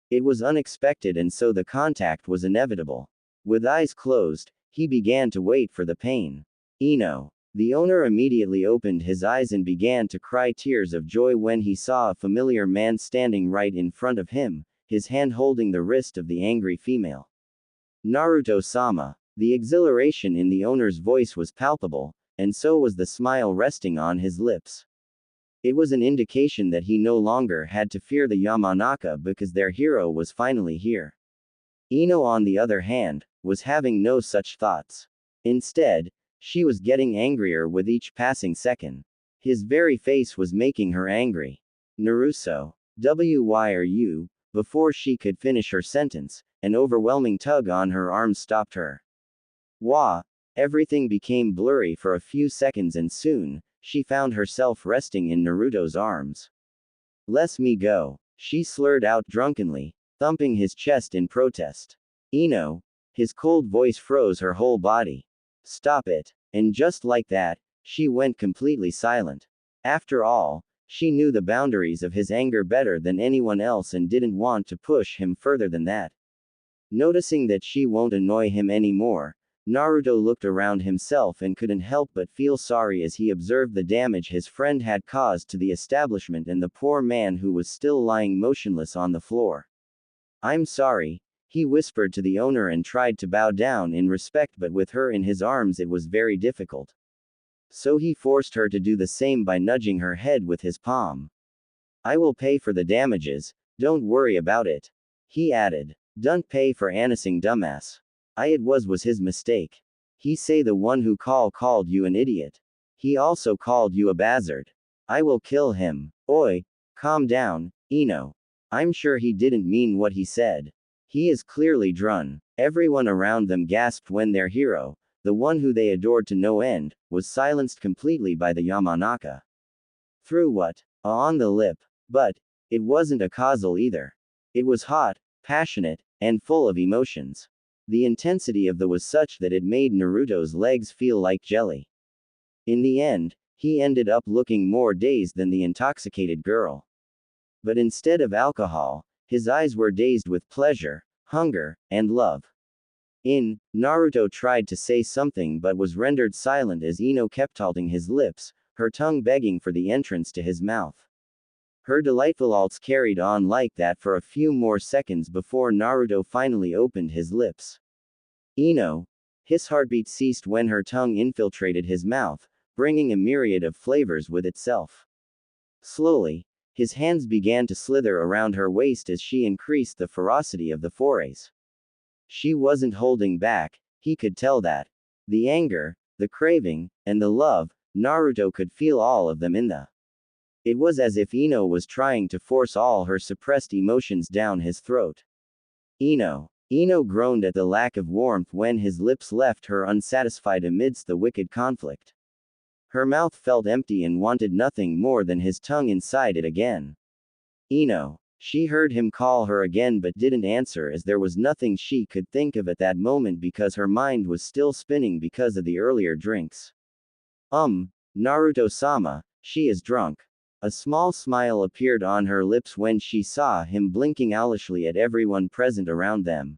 S1: It was unexpected and so the contact was inevitable. With eyes closed, he began to wait for the pain. Ino. The owner immediately opened his eyes and began to cry tears of joy when he saw a familiar man standing right in front of him, his hand holding the wrist of the angry female. Naruto-sama. The exhilaration in the owner's voice was palpable, and so was the smile resting on his lips. It was an indication that he no longer had to fear the Yamanaka because their hero was finally here. Ino, on the other hand, was having no such thoughts. Instead, she was getting angrier with each passing second. His very face was making her angry. Naruto. Why are you? Before she could finish her sentence, an overwhelming tug on her arm stopped her. Wah! Everything became blurry for a few seconds and soon, she found herself resting in Naruto's arms. Let me go, she slurred out drunkenly, thumping his chest in protest. Ino. His cold voice froze her whole body. Stop it. And just like that, she went completely silent. After all, she knew the boundaries of his anger better than anyone else and didn't want to push him further than that. Noticing that she won't annoy him anymore, Naruto looked around himself and couldn't help but feel sorry as he observed the damage his friend had caused to the establishment and the poor man who was still lying motionless on the floor. I'm sorry, he whispered to the owner and tried to bow down in respect, but with her in his arms it was very difficult. So he forced her to do the same by nudging her head with his palm. I will pay for the damages, don't worry about it. He added. Don't pay for anything, dumbass. It was his mistake. He say the one who called you an idiot. He also called you a bastard. I will kill him. Oi, calm down, Ino. I'm sure he didn't mean what he said. He is clearly drunk. Everyone around them gasped when their hero, the one who they adored to no end, was silenced completely by the Yamanaka. Through what? On the lip. But it wasn't a causal either. It was hot, passionate, and full of emotions. The intensity of the was such that it made Naruto's legs feel like jelly. In the end, he ended up looking more dazed than the intoxicated girl. But instead of alcohol, his eyes were dazed with pleasure, hunger, and love. Naruto tried to say something but was rendered silent as Ino kept halting his lips, her tongue begging for the entrance to his mouth. Her delightful alts carried on like that for a few more seconds before Naruto finally opened his lips. Ino. His heartbeat ceased when her tongue infiltrated his mouth, bringing a myriad of flavors with itself. Slowly, his hands began to slither around her waist as she increased the ferocity of the forays. She wasn't holding back, he could tell that. The anger, the craving, and the love, Naruto could feel all of them in the. It was as if Ino was trying to force all her suppressed emotions down his throat. Ino groaned at the lack of warmth when his lips left her unsatisfied amidst the wicked conflict. Her mouth felt empty and wanted nothing more than his tongue inside it again. Ino. She heard him call her again but didn't answer as there was nothing she could think of at that moment because her mind was still spinning because of the earlier drinks. Naruto-sama, she is drunk. A small smile appeared on her lips when she saw him blinking owlishly at everyone present around them.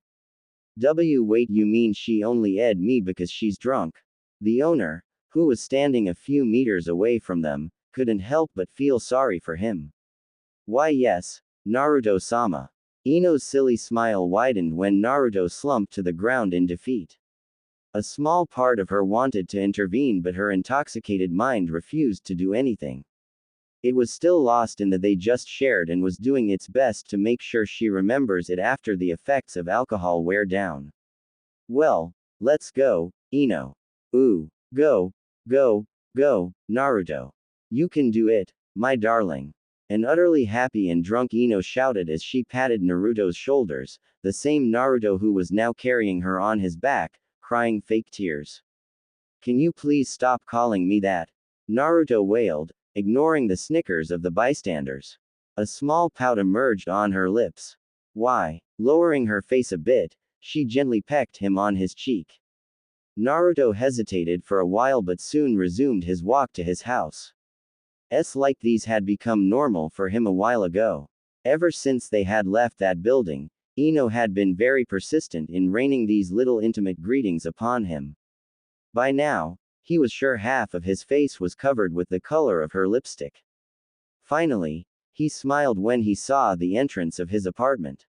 S1: Wait, you mean she only ed me because she's drunk? The owner, who was standing a few meters away from them, couldn't help but feel sorry for him. Why yes, Naruto-sama. Ino's silly smile widened when Naruto slumped to the ground in defeat. A small part of her wanted to intervene but her intoxicated mind refused to do anything. It was still lost in the they just shared and was doing its best to make sure she remembers it after the effects of alcohol wear down. Well, let's go, Ino. Ooh, go, Naruto. You can do it, my darling. An utterly happy and drunk Ino shouted as she patted Naruto's shoulders, the same Naruto who was now carrying her on his back, crying fake tears. Can you please stop calling me that? Naruto wailed, ignoring the snickers of the bystanders. A small pout emerged on her lips. Why? Lowering her face a bit, she gently pecked him on his cheek. Naruto hesitated for a while but soon resumed his walk to his house. Like these had become normal for him a while ago. Ever since they had left that building, Ino had been very persistent in raining these little intimate greetings upon him. By now, he was sure half of his face was covered with the color of her lipstick. Finally, he smiled when he saw the entrance of his apartment.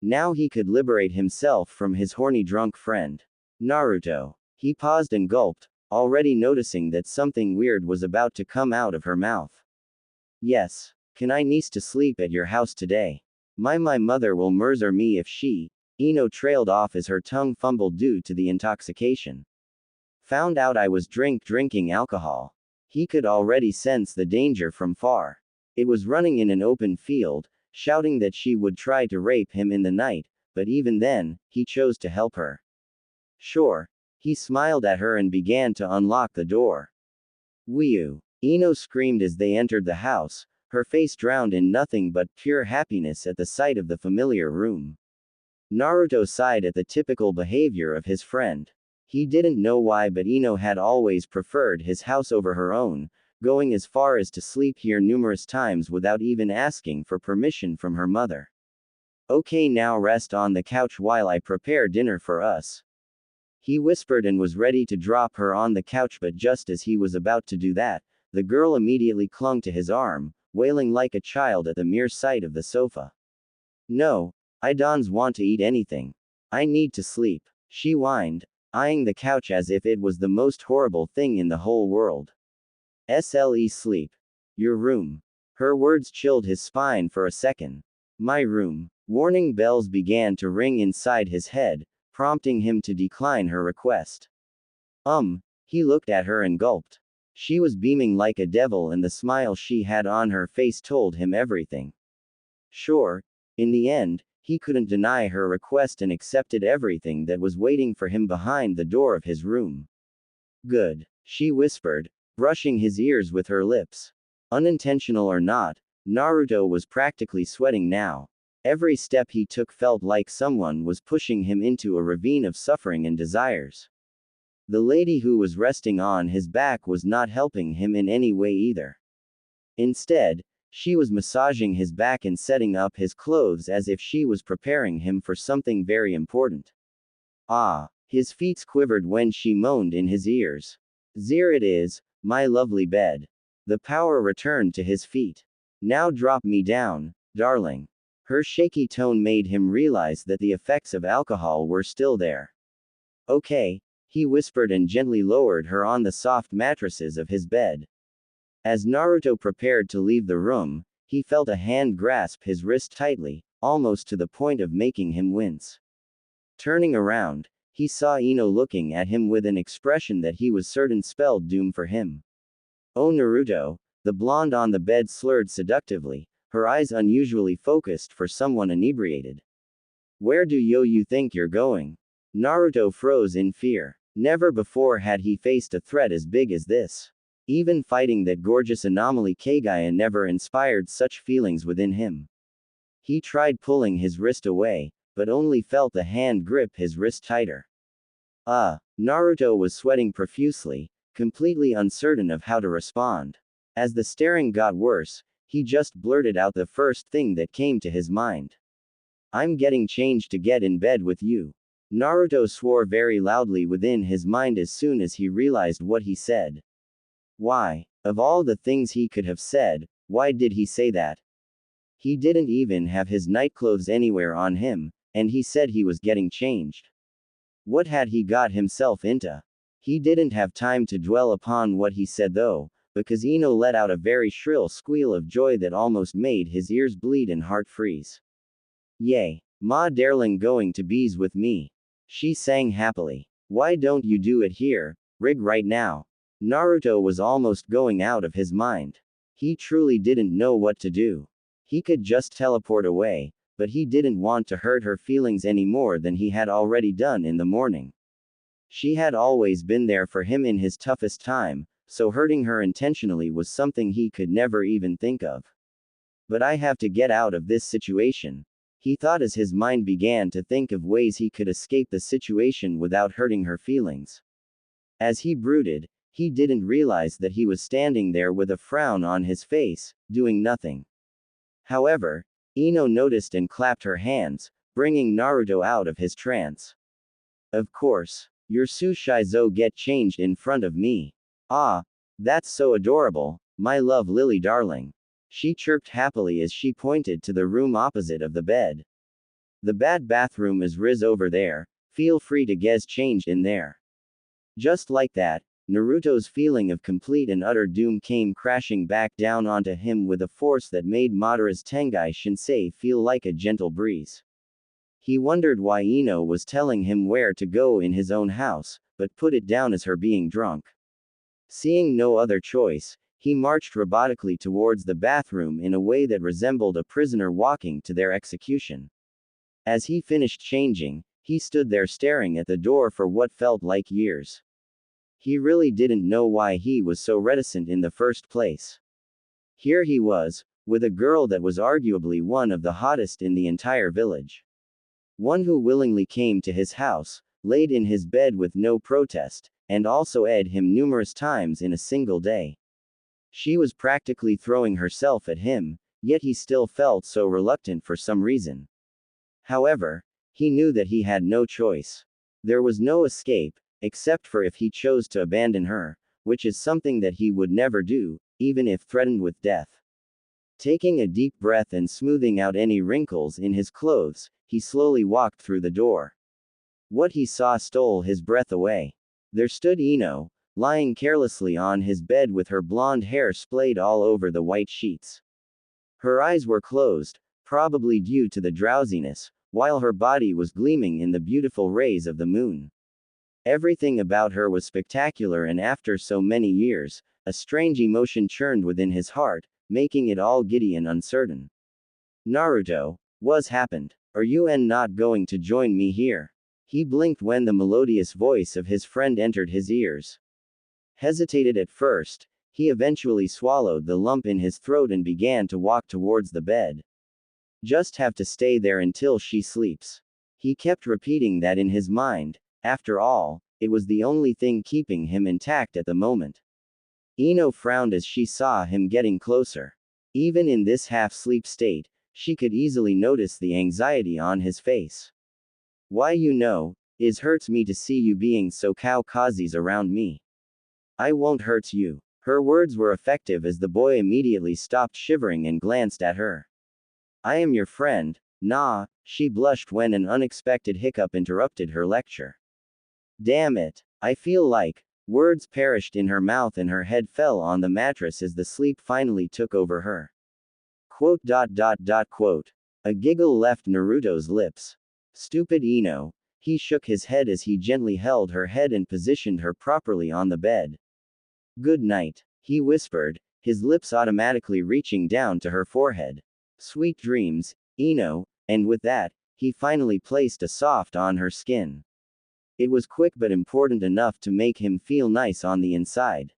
S1: Now he could liberate himself from his horny drunk friend. Naruto. He paused and gulped, already noticing that something weird was about to come out of her mouth. Yes. Can I need to sleep at your house today? My mother will murder me if she. Ino trailed off as her tongue fumbled due to the intoxication. Found out I was drinking alcohol. He could already sense the danger from far. It was running in an open field, shouting that she would try to rape him in the night, but even then, he chose to help her. Sure. He smiled at her and began to unlock the door. Whew! Ino screamed as they entered the house, her face drowned in nothing but pure happiness at the sight of the familiar room. Naruto sighed at the typical behavior of his friend. He didn't know why, but Ino had always preferred his house over her own, going as far as to sleep here numerous times without even asking for permission from her mother. Okay, now rest on the couch while I prepare dinner for us. He whispered and was ready to drop her on the couch, but just as he was about to do that, the girl immediately clung to his arm, wailing like a child at the mere sight of the sofa. No, I don't want to eat anything. I need to sleep, she whined, eyeing the couch as if it was the most horrible thing in the whole world. Sleep. Your room. Her words chilled his spine for a second. My room. Warning bells began to ring inside his head, prompting him to decline her request. He looked at her and gulped. She was beaming like a devil, and the smile she had on her face told him everything. Sure, in the end, he couldn't deny her request and accepted everything that was waiting for him behind the door of his room. Good, she whispered, brushing his ears with her lips. Unintentional or not, Naruto was practically sweating now. Every step he took felt like someone was pushing him into a ravine of suffering and desires. The lady who was resting on his back was not helping him in any way either. Instead, she was massaging his back and setting up his clothes as if she was preparing him for something very important. Ah, his feet quivered when she moaned in his ears. There it is, my lovely bed. The power returned to his feet. Now drop me down, darling. Her shaky tone made him realize that the effects of alcohol were still there. Okay, he whispered and gently lowered her on the soft mattresses of his bed. As Naruto prepared to leave the room, he felt a hand grasp his wrist tightly, almost to the point of making him wince. Turning around, he saw Ino looking at him with an expression that he was certain spelled doom for him. Oh Naruto, the blonde on the bed slurred seductively, her eyes unusually focused for someone inebriated. Where do you think you're going? Naruto froze in fear. Never before had he faced a threat as big as this. Even fighting that gorgeous anomaly Kagaya never inspired such feelings within him. He tried pulling his wrist away, but only felt the hand grip his wrist tighter. Naruto was sweating profusely, completely uncertain of how to respond. As the staring got worse, he just blurted out the first thing that came to his mind. I'm getting changed to get in bed with you. Naruto swore very loudly within his mind as soon as he realized what he said. Why, of all the things he could have said, why did he say that? He didn't even have his nightclothes anywhere on him, and he said he was getting changed. What had he got himself into? He didn't have time to dwell upon what he said though, because Ino let out a very shrill squeal of joy that almost made his ears bleed and heart freeze. Yay, ma darling going to bees with me. She sang happily. Why don't you do it here, Rig, right now? Naruto was almost going out of his mind. He truly didn't know what to do. He could just teleport away, but he didn't want to hurt her feelings any more than he had already done in the morning. She had always been there for him in his toughest time, so hurting her intentionally was something he could never even think of. But I have to get out of this situation, he thought as his mind began to think of ways he could escape the situation without hurting her feelings. As he brooded, he didn't realize that he was standing there with a frown on his face, doing nothing. However, Ino noticed and clapped her hands, bringing Naruto out of his trance. Of course, your Sushizo get changed in front of me. Ah, that's so adorable, my love Lily darling. She chirped happily as she pointed to the room opposite of the bed. The bad bathroom is Riz over there, feel free to get changed in there. Just like that, Naruto's feeling of complete and utter doom came crashing back down onto him with a force that made Madara's Tengai Shinsei feel like a gentle breeze. He wondered why Ino was telling him where to go in his own house, but put it down as her being drunk. Seeing no other choice, he marched robotically towards the bathroom in a way that resembled a prisoner walking to their execution. As he finished changing, he stood there staring at the door for what felt like years. He really didn't know why he was so reticent in the first place. Here he was, with a girl that was arguably one of the hottest in the entire village. One who willingly came to his house, laid in his bed with no protest, and also ed him numerous times in a single day. She was practically throwing herself at him, yet he still felt so reluctant for some reason. However, he knew that he had no choice. There was no escape, except for if he chose to abandon her, which is something that he would never do, even if threatened with death. Taking a deep breath and smoothing out any wrinkles in his clothes, he slowly walked through the door. What he saw stole his breath away. There stood Ino, lying carelessly on his bed with her blonde hair splayed all over the white sheets. Her eyes were closed, probably due to the drowsiness, while her body was gleaming in the beautiful rays of the moon. Everything about her was spectacular, and after so many years, a strange emotion churned within his heart, making it all giddy and uncertain. Naruto, what's happened? Are you not going to join me here? He blinked when the melodious voice of his friend entered his ears. Hesitated at first, he eventually swallowed the lump in his throat and began to walk towards the bed. Just have to stay there until she sleeps. He kept repeating that in his mind. After all, it was the only thing keeping him intact at the moment. Ino frowned as she saw him getting closer. Even in this half-sleep state, she could easily notice the anxiety on his face. Why it hurts me to see you being so cow-causies around me. I won't hurt you. Her words were effective as the boy immediately stopped shivering and glanced at her. I am your friend, nah, she blushed when an unexpected hiccup interrupted her lecture. Damn it, I feel like, words perished in her mouth and her head fell on the mattress as the sleep finally took over her. Quote. A giggle left Naruto's lips. Stupid Ino. He shook his head as he gently held her head and positioned her properly on the bed. Good night, he whispered, his lips automatically reaching down to her forehead. Sweet dreams, Ino, and with that, he finally placed a soft on her skin. It was quick but important enough to make him feel nice on the inside.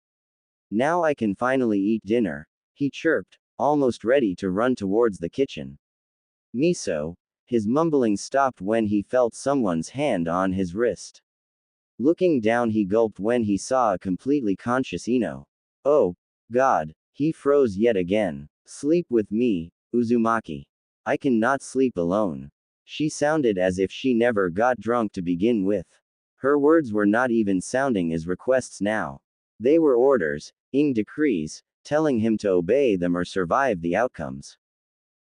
S1: Now I can finally eat dinner, he chirped, almost ready to run towards the kitchen. Miso. His mumbling stopped when he felt someone's hand on his wrist. Looking down, he gulped when he saw a completely conscious Ino. Oh, God, he froze yet again. Sleep with me, Uzumaki. I cannot sleep alone. She sounded as if she never got drunk to begin with. Her words were not even sounding as requests now. They were orders, decrees, telling him to obey them or survive the outcomes.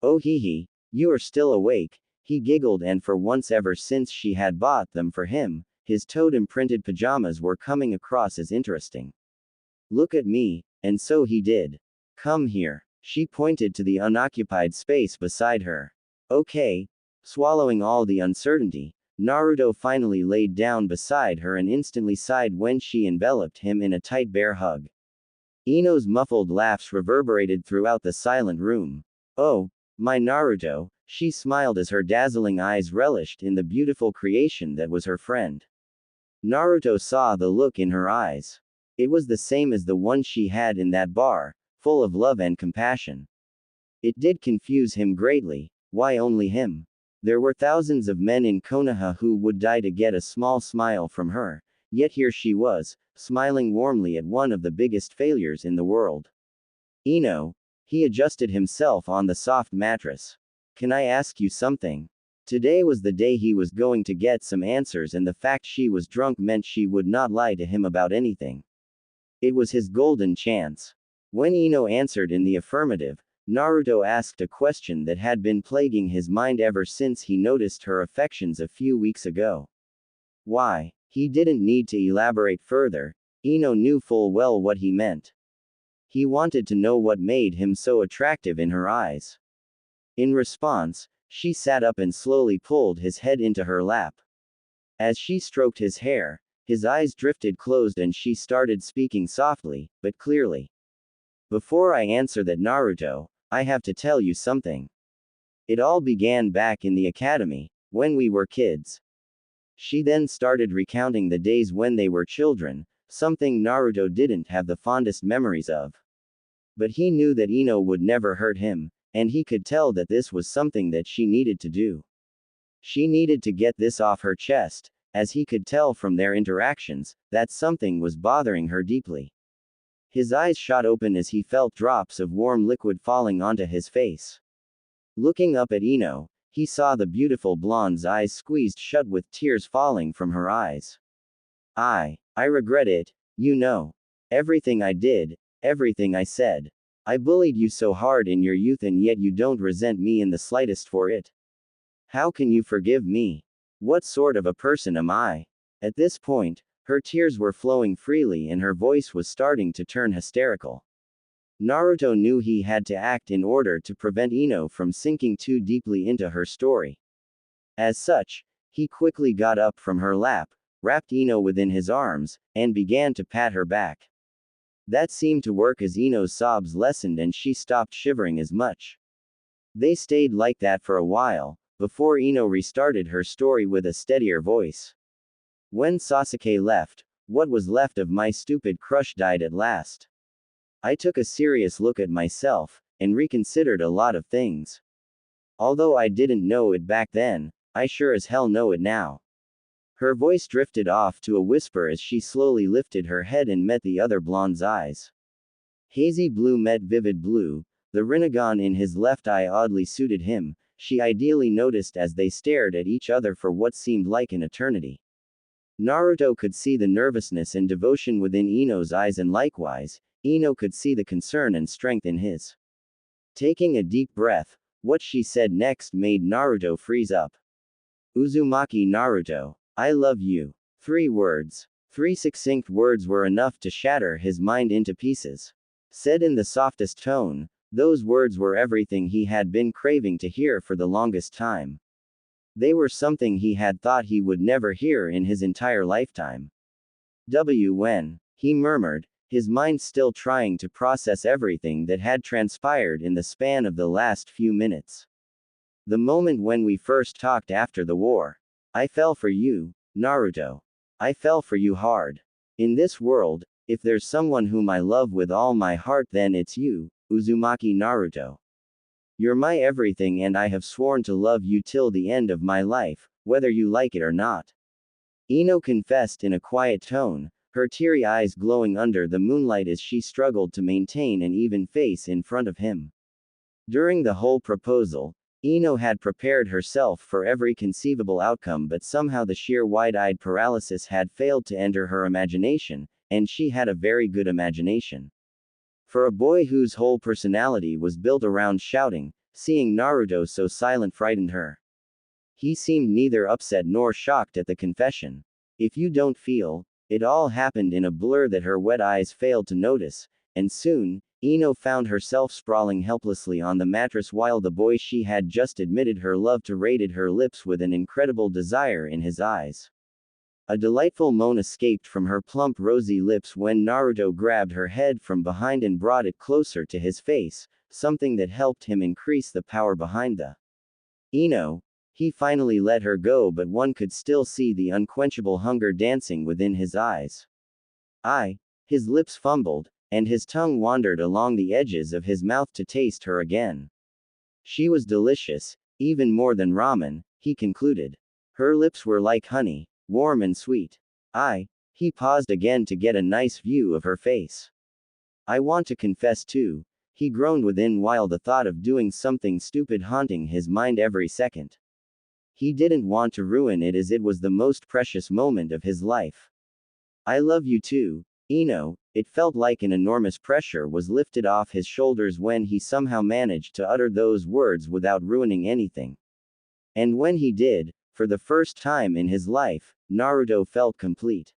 S1: Oh hee, you are still awake, he giggled, and for once ever since she had bought them for him, his toad-imprinted pajamas were coming across as interesting. Look at me, and so he did. Come here. She pointed to the unoccupied space beside her. Okay. Swallowing all the uncertainty, Naruto finally laid down beside her and instantly sighed when she enveloped him in a tight bear hug. Ino's muffled laughs reverberated throughout the silent room. Oh, my Naruto, she smiled as her dazzling eyes relished in the beautiful creation that was her friend. Naruto saw the look in her eyes. It was the same as the one she had in that bar, full of love and compassion. It did confuse him greatly. Why only him? There were thousands of men in Konoha who would die to get a small smile from her, yet here she was, smiling warmly at one of the biggest failures in the world. Ino. He adjusted himself on the soft mattress. Can I ask you something? Today was the day he was going to get some answers, and the fact she was drunk meant she would not lie to him about anything. It was his golden chance. When Ino answered in the affirmative, Naruto asked a question that had been plaguing his mind ever since he noticed her affections a few weeks ago. Why? He didn't need to elaborate further. Ino knew full well what he meant. He wanted to know what made him so attractive in her eyes. In response, she sat up and slowly pulled his head into her lap. As she stroked his hair, his eyes drifted closed and she started speaking softly, but clearly. Before I answer that, Naruto, I have to tell you something. It all began back in the academy, when we were kids. She then started recounting the days when they were children, something Naruto didn't have the fondest memories of. But he knew that Ino would never hurt him, and he could tell that this was something that she needed to do. She needed to get this off her chest, as he could tell from their interactions, that something was bothering her deeply. His eyes shot open as he felt drops of warm liquid falling onto his face. Looking up at Ino, he saw the beautiful blonde's eyes squeezed shut with tears falling from her eyes. I regret it, you know. Everything I did, everything I said. I bullied you so hard in your youth and yet you don't resent me in the slightest for it. How can you forgive me? What sort of a person am I? At this point, her tears were flowing freely and her voice was starting to turn hysterical. Naruto knew he had to act in order to prevent Ino from sinking too deeply into her story. As such, he quickly got up from her lap, wrapped Ino within his arms, and began to pat her back. That seemed to work as Ino's sobs lessened and she stopped shivering as much. They stayed like that for a while, before Ino restarted her story with a steadier voice. When Sasuke left, what was left of my stupid crush died at last. I took a serious look at myself, and reconsidered a lot of things. Although I didn't know it back then, I sure as hell know it now. Her voice drifted off to a whisper as she slowly lifted her head and met the other blonde's eyes. Hazy blue met vivid blue, the Rinnegan in his left eye oddly suited him, she ideally noticed as they stared at each other for what seemed like an eternity. Naruto could see the nervousness and devotion within Ino's eyes and likewise, Ino could see the concern and strength in his. Taking a deep breath, what she said next made Naruto freeze up. Uzumaki Naruto, I love you. 3 words. 3 succinct words were enough to shatter his mind into pieces. Said in the softest tone, those words were everything he had been craving to hear for the longest time. They were something he had thought he would never hear in his entire lifetime. When, he murmured, his mind still trying to process everything that had transpired in the span of the last few minutes. The moment when we first talked after the war. I fell for you, Naruto. I fell for you hard. In this world, if there's someone whom I love with all my heart, then it's you, Uzumaki Naruto. You're my everything and I have sworn to love you till the end of my life, whether you like it or not. Ino confessed in a quiet tone, her teary eyes glowing under the moonlight as she struggled to maintain an even face in front of him. During the whole proposal, Ino had prepared herself for every conceivable outcome, but somehow the sheer wide-eyed paralysis had failed to enter her imagination, and she had a very good imagination. For a boy whose whole personality was built around shouting, seeing Naruto so silent frightened her. He seemed neither upset nor shocked at the confession. If you don't feel, it all happened in a blur that her wet eyes failed to notice, and soon, Ino found herself sprawling helplessly on the mattress while the boy she had just admitted her love to raided her lips with an incredible desire in his eyes. A delightful moan escaped from her plump rosy lips when Naruto grabbed her head from behind and brought it closer to his face, something that helped him increase the power behind the Ino. He finally let her go, but one could still see the unquenchable hunger dancing within his eyes. His lips fumbled, and his tongue wandered along the edges of his mouth to taste her again. She was delicious, even more than ramen, he concluded. Her lips were like honey, warm and sweet. He paused again to get a nice view of her face. I want to confess too, he groaned within while the thought of doing something stupid haunting his mind every second. He didn't want to ruin it as it was the most precious moment of his life. I love you too, Ino. It felt like an enormous pressure was lifted off his shoulders when he somehow managed to utter those words without ruining anything. And when he did, for the first time in his life, Naruto felt complete.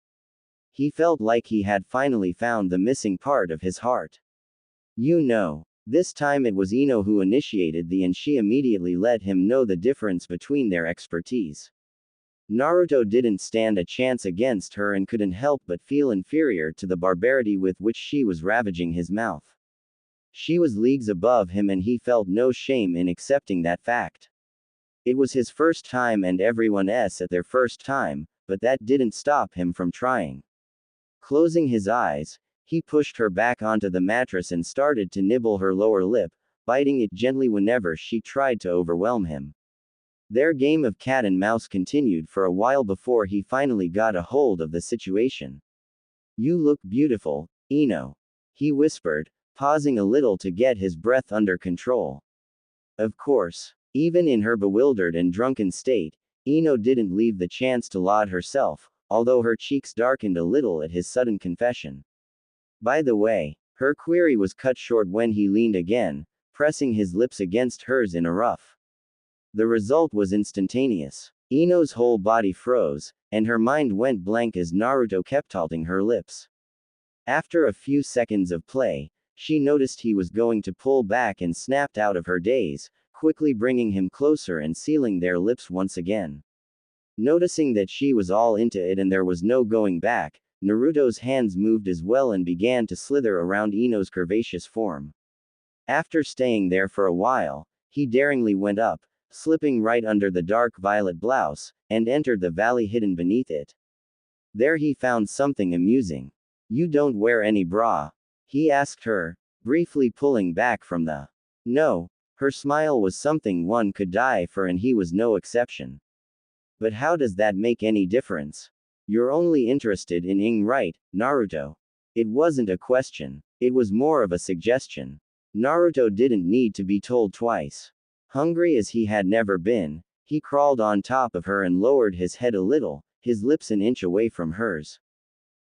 S1: He felt like he had finally found the missing part of his heart. This time it was Ino who initiated and she immediately let him know the difference between their expertise. Naruto didn't stand a chance against her and couldn't help but feel inferior to the barbarity with which she was ravaging his mouth. She was leagues above him and he felt no shame in accepting that fact. It was his first time and everyone else at their first time, but that didn't stop him from trying. Closing his eyes, he pushed her back onto the mattress and started to nibble her lower lip, biting it gently whenever she tried to overwhelm him. Their game of cat and mouse continued for a while before he finally got a hold of the situation. "You look beautiful, Ino," he whispered, pausing a little to get his breath under control. Of course, even in her bewildered and drunken state, Ino didn't leave the chance to laud herself, although her cheeks darkened a little at his sudden confession. By the way, her query was cut short when he leaned again, pressing his lips against hers in a rough. The result was instantaneous. Ino's whole body froze, and her mind went blank as Naruto kept halting her lips. After a few seconds of play, she noticed he was going to pull back and snapped out of her daze, quickly bringing him closer and sealing their lips once again. Noticing that she was all into it and there was no going back, Naruto's hands moved as well and began to slither around Ino's curvaceous form. After staying there for a while, he daringly went up, slipping right under the dark violet blouse, and entered the valley hidden beneath it. There he found something amusing. "You don't wear any bra?" he asked her, briefly pulling back from the "no." Her smile was something one could die for and he was no exception. "But how does that make any difference? You're only interested in Ing, right, Naruto?" It wasn't a question. It was more of a suggestion. Naruto didn't need to be told twice. Hungry as he had never been, he crawled on top of her and lowered his head a little, his lips an inch away from hers.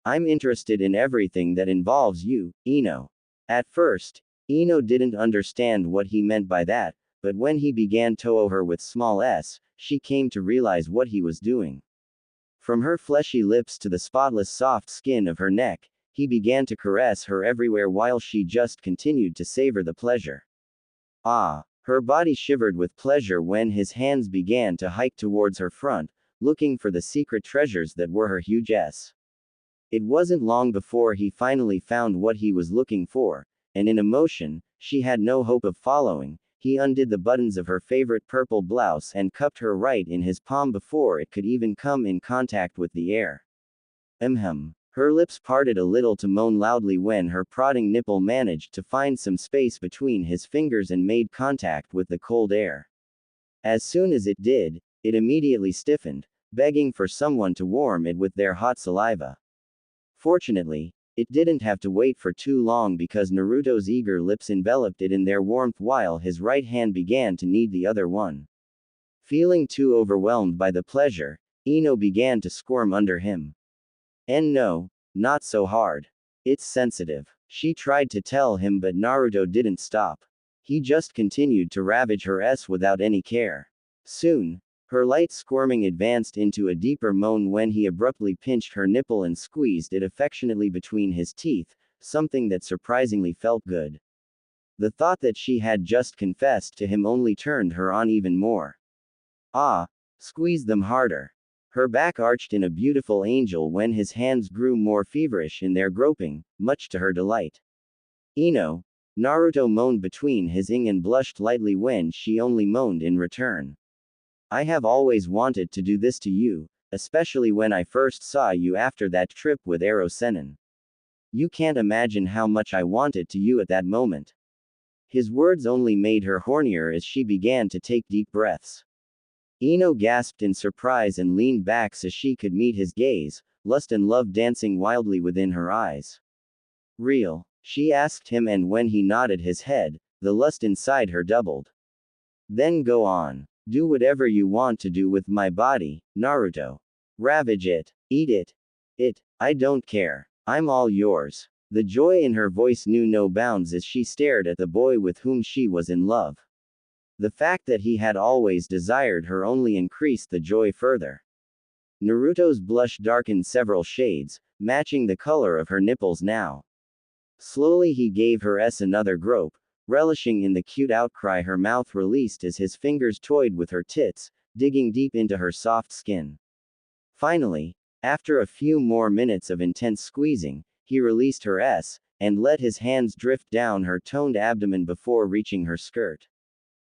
S1: "I'm interested in everything that involves you, Ino." At first, Ino didn't understand what he meant by that, but when he began to tow her with small s, she came to realize what he was doing. From her fleshy lips to the spotless soft skin of her neck, he began to caress her everywhere while she just continued to savor the pleasure. Ah! Her body shivered with pleasure when his hands began to hike towards her front, looking for the secret treasures that were her huge s. It wasn't long before he finally found what he was looking for, and in a motion she had no hope of following, he undid the buttons of her favorite purple blouse and cupped her right in his palm before it could even come in contact with the air. Her lips parted a little to moan loudly when her prodding nipple managed to find some space between his fingers and made contact with the cold air. As soon as it did, it immediately stiffened, begging for someone to warm it with their hot saliva. Fortunately, it didn't have to wait for too long because Naruto's eager lips enveloped it in their warmth while his right hand began to knead the other one. Feeling too overwhelmed by the pleasure, Ino began to squirm under him. "And no, not so hard. It's sensitive," she tried to tell him, but Naruto didn't stop. He just continued to ravage her s without any care. Soon, her light squirming advanced into a deeper moan when he abruptly pinched her nipple and squeezed it affectionately between his teeth, something that surprisingly felt good. The thought that she had just confessed to him only turned her on even more. "Ah, squeeze them harder." Her back arched in a beautiful angel when his hands grew more feverish in their groping, much to her delight. "Ino," Naruto moaned between his ing and blushed lightly when she only moaned in return. "I have always wanted to do this to you, especially when I first saw you after that trip with Ero Sennin. You can't imagine how much I wanted to you at that moment." His words only made her hornier as she began to take deep breaths. Ino gasped in surprise and leaned back so she could meet his gaze, lust and love dancing wildly within her eyes. "Real?" she asked him, and when he nodded his head, the lust inside her doubled. "Then go on. Do whatever you want to do with my body, Naruto. Ravage it. Eat it. I don't care. I'm all yours." The joy in her voice knew no bounds as she stared at the boy with whom she was in love. The fact that he had always desired her only increased the joy further. Naruto's blush darkened several shades, matching the color of her nipples now. Slowly he gave her another grope, relishing in the cute outcry her mouth released as his fingers toyed with her tits, digging deep into her soft skin. Finally, after a few more minutes of intense squeezing, he released her and let his hands drift down her toned abdomen before reaching her skirt.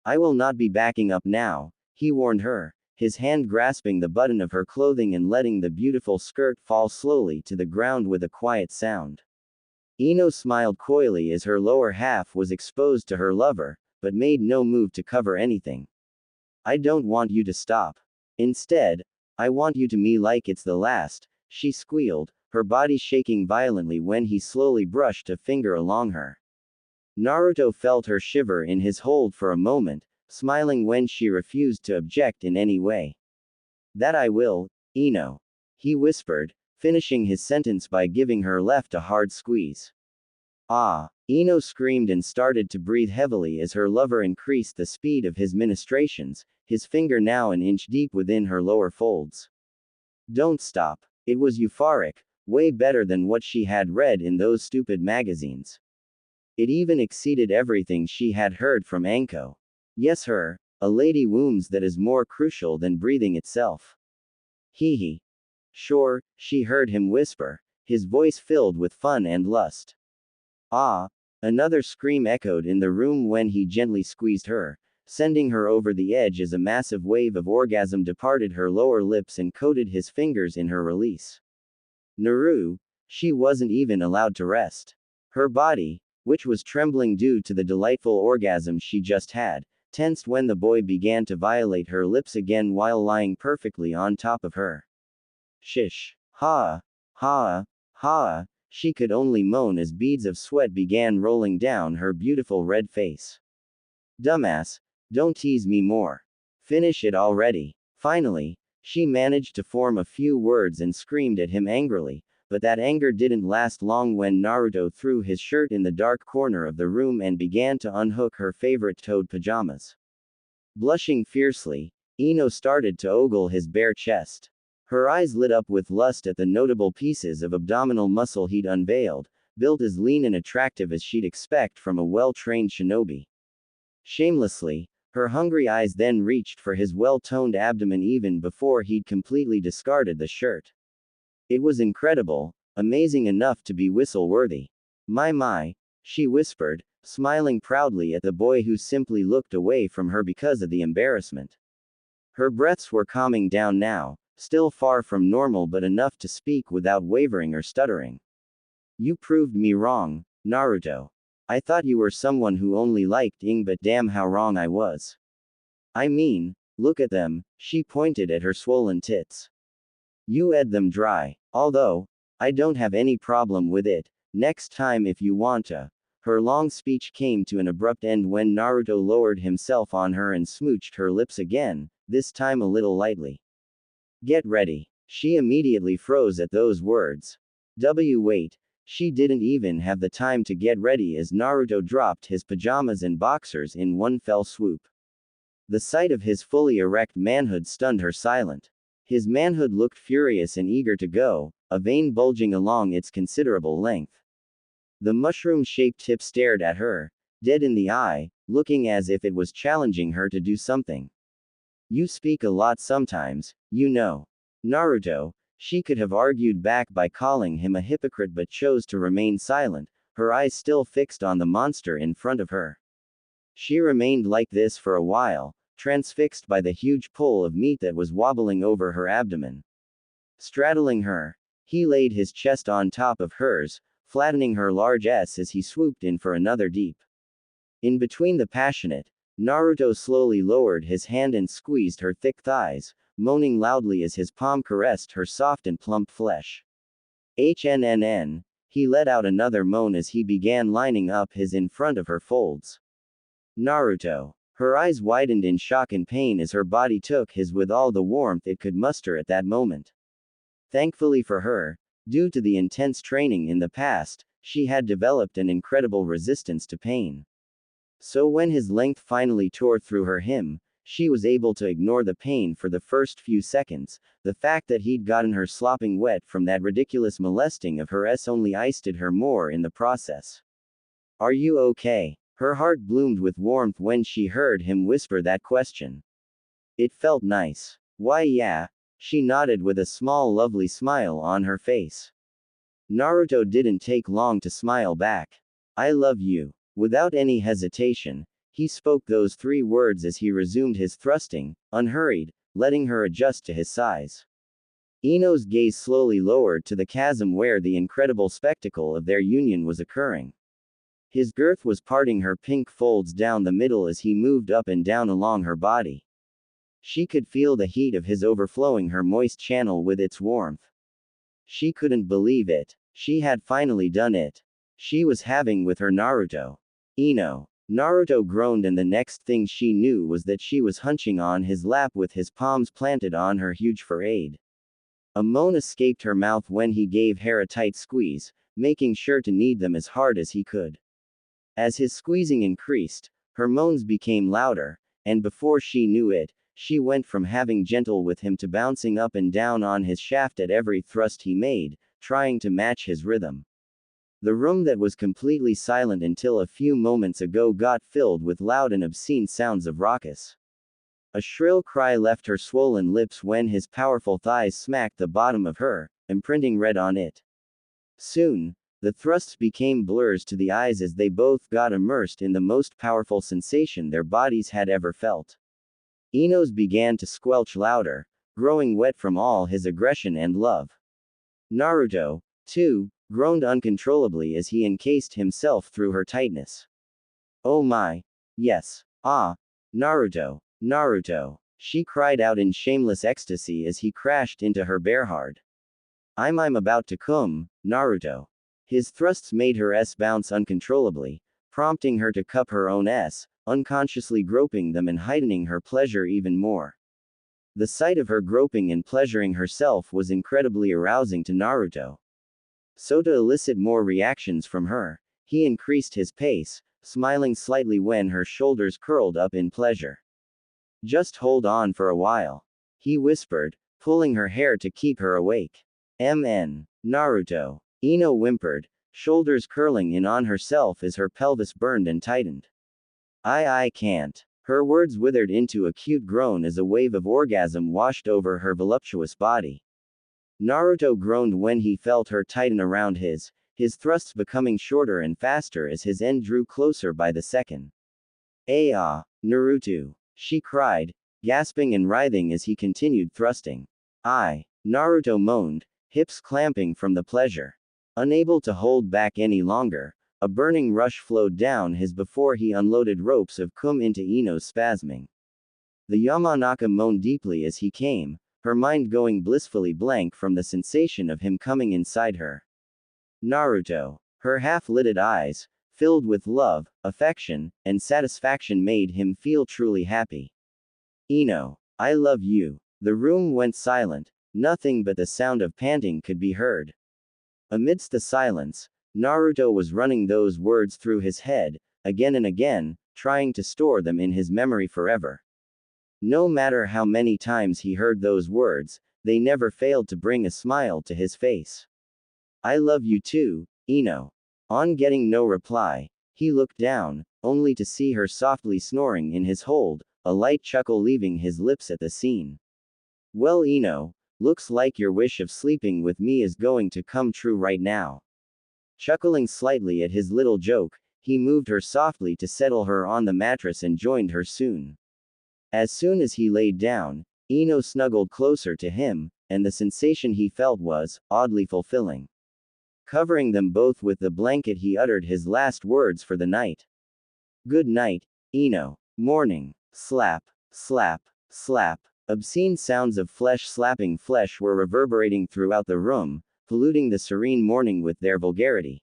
S1: I will not be backing up now, he warned her, his hand grasping the button of her clothing and letting the beautiful skirt fall slowly to the ground with a quiet sound. Ino smiled coyly as her lower half was exposed to her lover, but made no move to cover anything. I don't want you to stop. Instead, I want you to me like it's the last, she squealed, her body shaking violently when he slowly brushed a finger along her. Naruto felt her shiver in his hold for a moment, smiling when she refused to object in any way. That I will, Ino. He whispered, finishing his sentence by giving her left a hard squeeze. Ah! Ino screamed and started to breathe heavily as her lover increased the speed of his ministrations, his finger now an inch deep within her lower folds. Don't stop. It was euphoric, way better than what she had read in those stupid magazines. It even exceeded everything she had heard from Anko. Yes, a lady wombs that is more crucial than breathing itself. Hee hee. Sure, she heard him whisper, his voice filled with fun and lust. Ah! Another scream echoed in the room when he gently squeezed her, sending her over the edge as a massive wave of orgasm departed her lower lips and coated his fingers in her release. Naru, she wasn't even allowed to rest. Her body, which was trembling due to the delightful orgasm she just had, tensed when the boy began to violate her lips again while lying perfectly on top of her. Shish. Ha. Ha. Ha. She could only moan as beads of sweat began rolling down her beautiful red face. Dumbass, don't tease me more. Finish it already. Finally, she managed to form a few words and screamed at him angrily, but that anger didn't last long when Naruto threw his shirt in the dark corner of the room and began to unhook her favorite toad pajamas. Blushing fiercely, Ino started to ogle his bare chest. Her eyes lit up with lust at the notable pieces of abdominal muscle he'd unveiled, built as lean and attractive as she'd expect from a well-trained shinobi. Shamelessly, her hungry eyes then reached for his well-toned abdomen even before he'd completely discarded the shirt. It was incredible, amazing enough to be whistle-worthy. My, she whispered, smiling proudly at the boy who simply looked away from her because of the embarrassment. Her breaths were calming down now, still far from normal but enough to speak without wavering or stuttering. You proved me wrong, Naruto. I thought you were someone who only liked Ing, but damn how wrong I was. I mean, look at them, she pointed at her swollen tits. You ed them dry. Although, I don't have any problem with it, next time if you want to. Her long speech came to an abrupt end when Naruto lowered himself on her and smooched her lips again, this time a little lightly. Get ready. She immediately froze at those words. Wait. She didn't even have the time to get ready as Naruto dropped his pajamas and boxers in one fell swoop. The sight of his fully erect manhood stunned her silent. His manhood looked furious and eager to go, a vein bulging along its considerable length. The mushroom-shaped tip stared at her, dead in the eye, looking as if it was challenging her to do something. You speak a lot sometimes, you know. Naruto, she could have argued back by calling him a hypocrite but chose to remain silent, her eyes still fixed on the monster in front of her. She remained like this for a while, transfixed by the huge pole of meat that was wobbling over her abdomen. Straddling her, he laid his chest on top of hers, flattening her large S as he swooped in for another deep. In between the passionate, Naruto slowly lowered his hand and squeezed her thick thighs, moaning loudly as his palm caressed her soft and plump flesh. HNNN, he let out another moan as he began lining up his in front of her folds. Naruto. Her eyes widened in shock and pain as her body took his with all the warmth it could muster at that moment. Thankfully for her, due to the intense training in the past, she had developed an incredible resistance to pain. So when his length finally tore through her hem, she was able to ignore the pain for the first few seconds. The fact that he'd gotten her slopping wet from that ridiculous molesting of her only iced her more in the process. Are you okay? Her heart bloomed with warmth when she heard him whisper that question. It felt nice. Why yeah. She nodded with a small lovely smile on her face. Naruto didn't take long to smile back. I love you. Without any hesitation, he spoke those 3 words as he resumed his thrusting, unhurried, letting her adjust to his size. Ino's gaze slowly lowered to the chasm where the incredible spectacle of their union was occurring. His girth was parting her pink folds down the middle as he moved up and down along her body. She could feel the heat of his overflowing her moist channel with its warmth. She couldn't believe it. She had finally done it. She was having with her Naruto. Ino. Naruto groaned, and the next thing she knew was that she was hunching on his lap with his palms planted on her huge forehead. A moan escaped her mouth when he gave her a tight squeeze, making sure to knead them as hard as he could. As his squeezing increased, her moans became louder, and before she knew it, she went from having gentle with him to bouncing up and down on his shaft at every thrust he made, trying to match his rhythm. The room that was completely silent until a few moments ago got filled with loud and obscene sounds of raucous. A shrill cry left her swollen lips when his powerful thighs smacked the bottom of her, imprinting red on it. Soon, the thrusts became blurs to the eyes as they both got immersed in the most powerful sensation their bodies had ever felt. Ino's began to squelch louder, growing wet from all his aggression and love. Naruto, too, groaned uncontrollably as he encased himself through her tightness. Oh my. Yes. Ah. Naruto. Naruto. She cried out in shameless ecstasy as he crashed into her bare hard. I'm about to come, Naruto. His thrusts made her bounce uncontrollably, prompting her to cup her own unconsciously groping them and heightening her pleasure even more. The sight of her groping and pleasuring herself was incredibly arousing to Naruto. So to elicit more reactions from her, he increased his pace, smiling slightly when her shoulders curled up in pleasure. Just hold on for a while, he whispered, pulling her hair to keep her awake. Naruto. Ino whimpered, shoulders curling in on herself as her pelvis burned and tightened. I can't. Her words withered into a cute groan as a wave of orgasm washed over her voluptuous body. Naruto groaned when he felt her tighten around his thrusts becoming shorter and faster as his end drew closer by the second. Naruto. She cried, gasping and writhing as he continued thrusting. Naruto moaned, hips clamping from the pleasure. Unable to hold back any longer, a burning rush flowed down his before he unloaded ropes of cum into Ino's spasming. The Yamanaka moaned deeply as he came, her mind going blissfully blank from the sensation of him coming inside her. Naruto. Her half-lidded eyes, filled with love, affection, and satisfaction made him feel truly happy. Ino. I love you. The room went silent, nothing but the sound of panting could be heard. Amidst the silence, Naruto was running those words through his head, again and again, trying to store them in his memory forever. No matter how many times he heard those words, they never failed to bring a smile to his face. I love you too, Ino. On getting no reply, he looked down, only to see her softly snoring in his hold, a light chuckle leaving his lips at the scene. Well, Ino, looks like your wish of sleeping with me is going to come true right now. Chuckling slightly at his little joke, he moved her softly to settle her on the mattress and joined her soon. As soon as he laid down, Ino snuggled closer to him, and the sensation he felt was oddly fulfilling. Covering them both with the blanket, he uttered his last words for the night. Good night, Ino. Morning. Slap, slap, slap. Obscene sounds of flesh slapping flesh were reverberating throughout the room, polluting the serene morning with their vulgarity.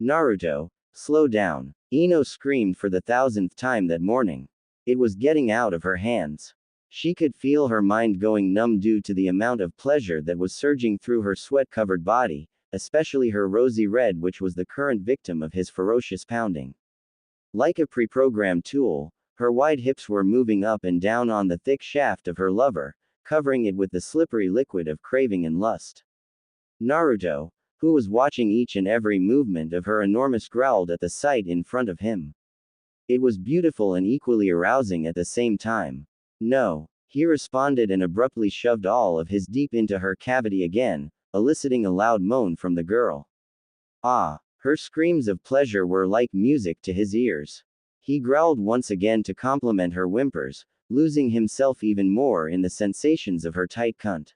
S1: Naruto, slow down. Ino screamed for the 1000th time that morning. It was getting out of her hands. She could feel her mind going numb due to the amount of pleasure that was surging through her sweat-covered body, especially her rosy red, which was the current victim of his ferocious pounding. Like a pre-programmed tool, her wide hips were moving up and down on the thick shaft of her lover, covering it with the slippery liquid of craving and lust. Naruto, who was watching each and every movement of her enormous, growled at the sight in front of him. It was beautiful and equally arousing at the same time. No. He responded and abruptly shoved all of his deep into her cavity again, eliciting a loud moan from the girl. Ah! Her screams of pleasure were like music to his ears. He growled once again to complement her whimpers, losing himself even more in the sensations of her tight cunt.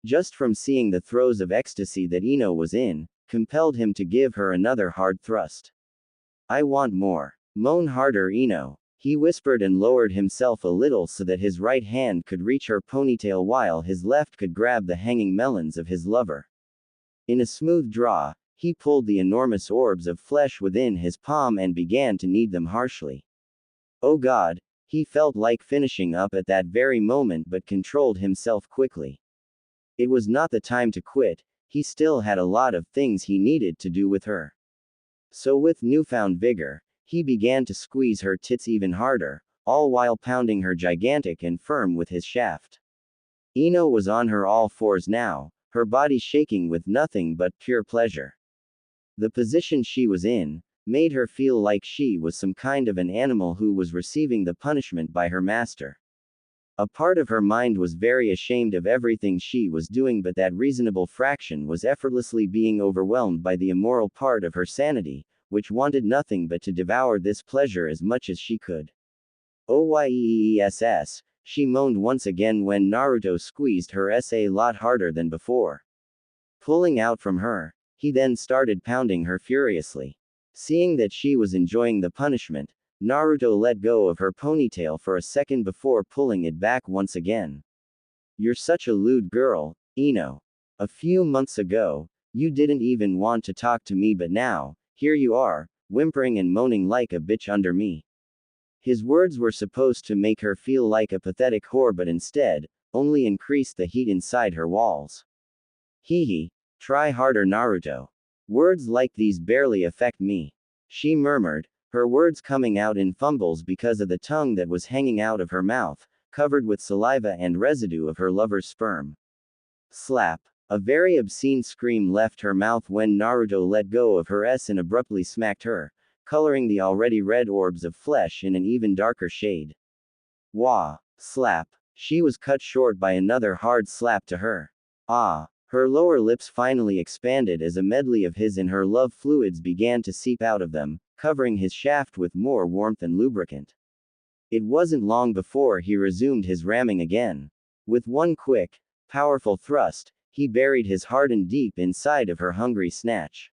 S1: Just from seeing the throes of ecstasy that Ino was in, compelled him to give her another hard thrust. I want more. Moan harder, Ino. He whispered and lowered himself a little so that his right hand could reach her ponytail while his left could grab the hanging melons of his lover. In a smooth draw, he pulled the enormous orbs of flesh within his palm and began to knead them harshly. Oh God, he felt like finishing up at that very moment but controlled himself quickly. It was not the time to quit, he still had a lot of things he needed to do with her. So with newfound vigor, he began to squeeze her tits even harder, all while pounding her gigantic and firm with his shaft. Ino was on her all fours now, her body shaking with nothing but pure pleasure. The position she was in made her feel like she was some kind of an animal who was receiving the punishment by her master. A part of her mind was very ashamed of everything she was doing, but that reasonable fraction was effortlessly being overwhelmed by the immoral part of her sanity, which wanted nothing but to devour this pleasure as much as she could. Oyeess, she moaned once again when Naruto squeezed her a lot harder than before. Pulling out from her, he then started pounding her furiously. Seeing that she was enjoying the punishment, Naruto let go of her ponytail for a second before pulling it back once again. You're such a lewd girl, Ino. A few months ago, you didn't even want to talk to me, but now, here you are, whimpering and moaning like a bitch under me. His words were supposed to make her feel like a pathetic whore, but instead, only increased the heat inside her walls. Hee. Try harder, Naruto. Words like these barely affect me. She murmured, her words coming out in fumbles because of the tongue that was hanging out of her mouth, covered with saliva and residue of her lover's sperm. Slap. A very obscene scream left her mouth when Naruto let go of her and abruptly smacked her, coloring the already red orbs of flesh in an even darker shade. Wah. Slap. She was cut short by another hard slap to her. Ah. Her lower lips finally expanded as a medley of his and her love fluids began to seep out of them, covering his shaft with more warmth and lubricant. It wasn't long before he resumed his ramming again. With one quick, powerful thrust, he buried his hardened deep inside of her hungry snatch.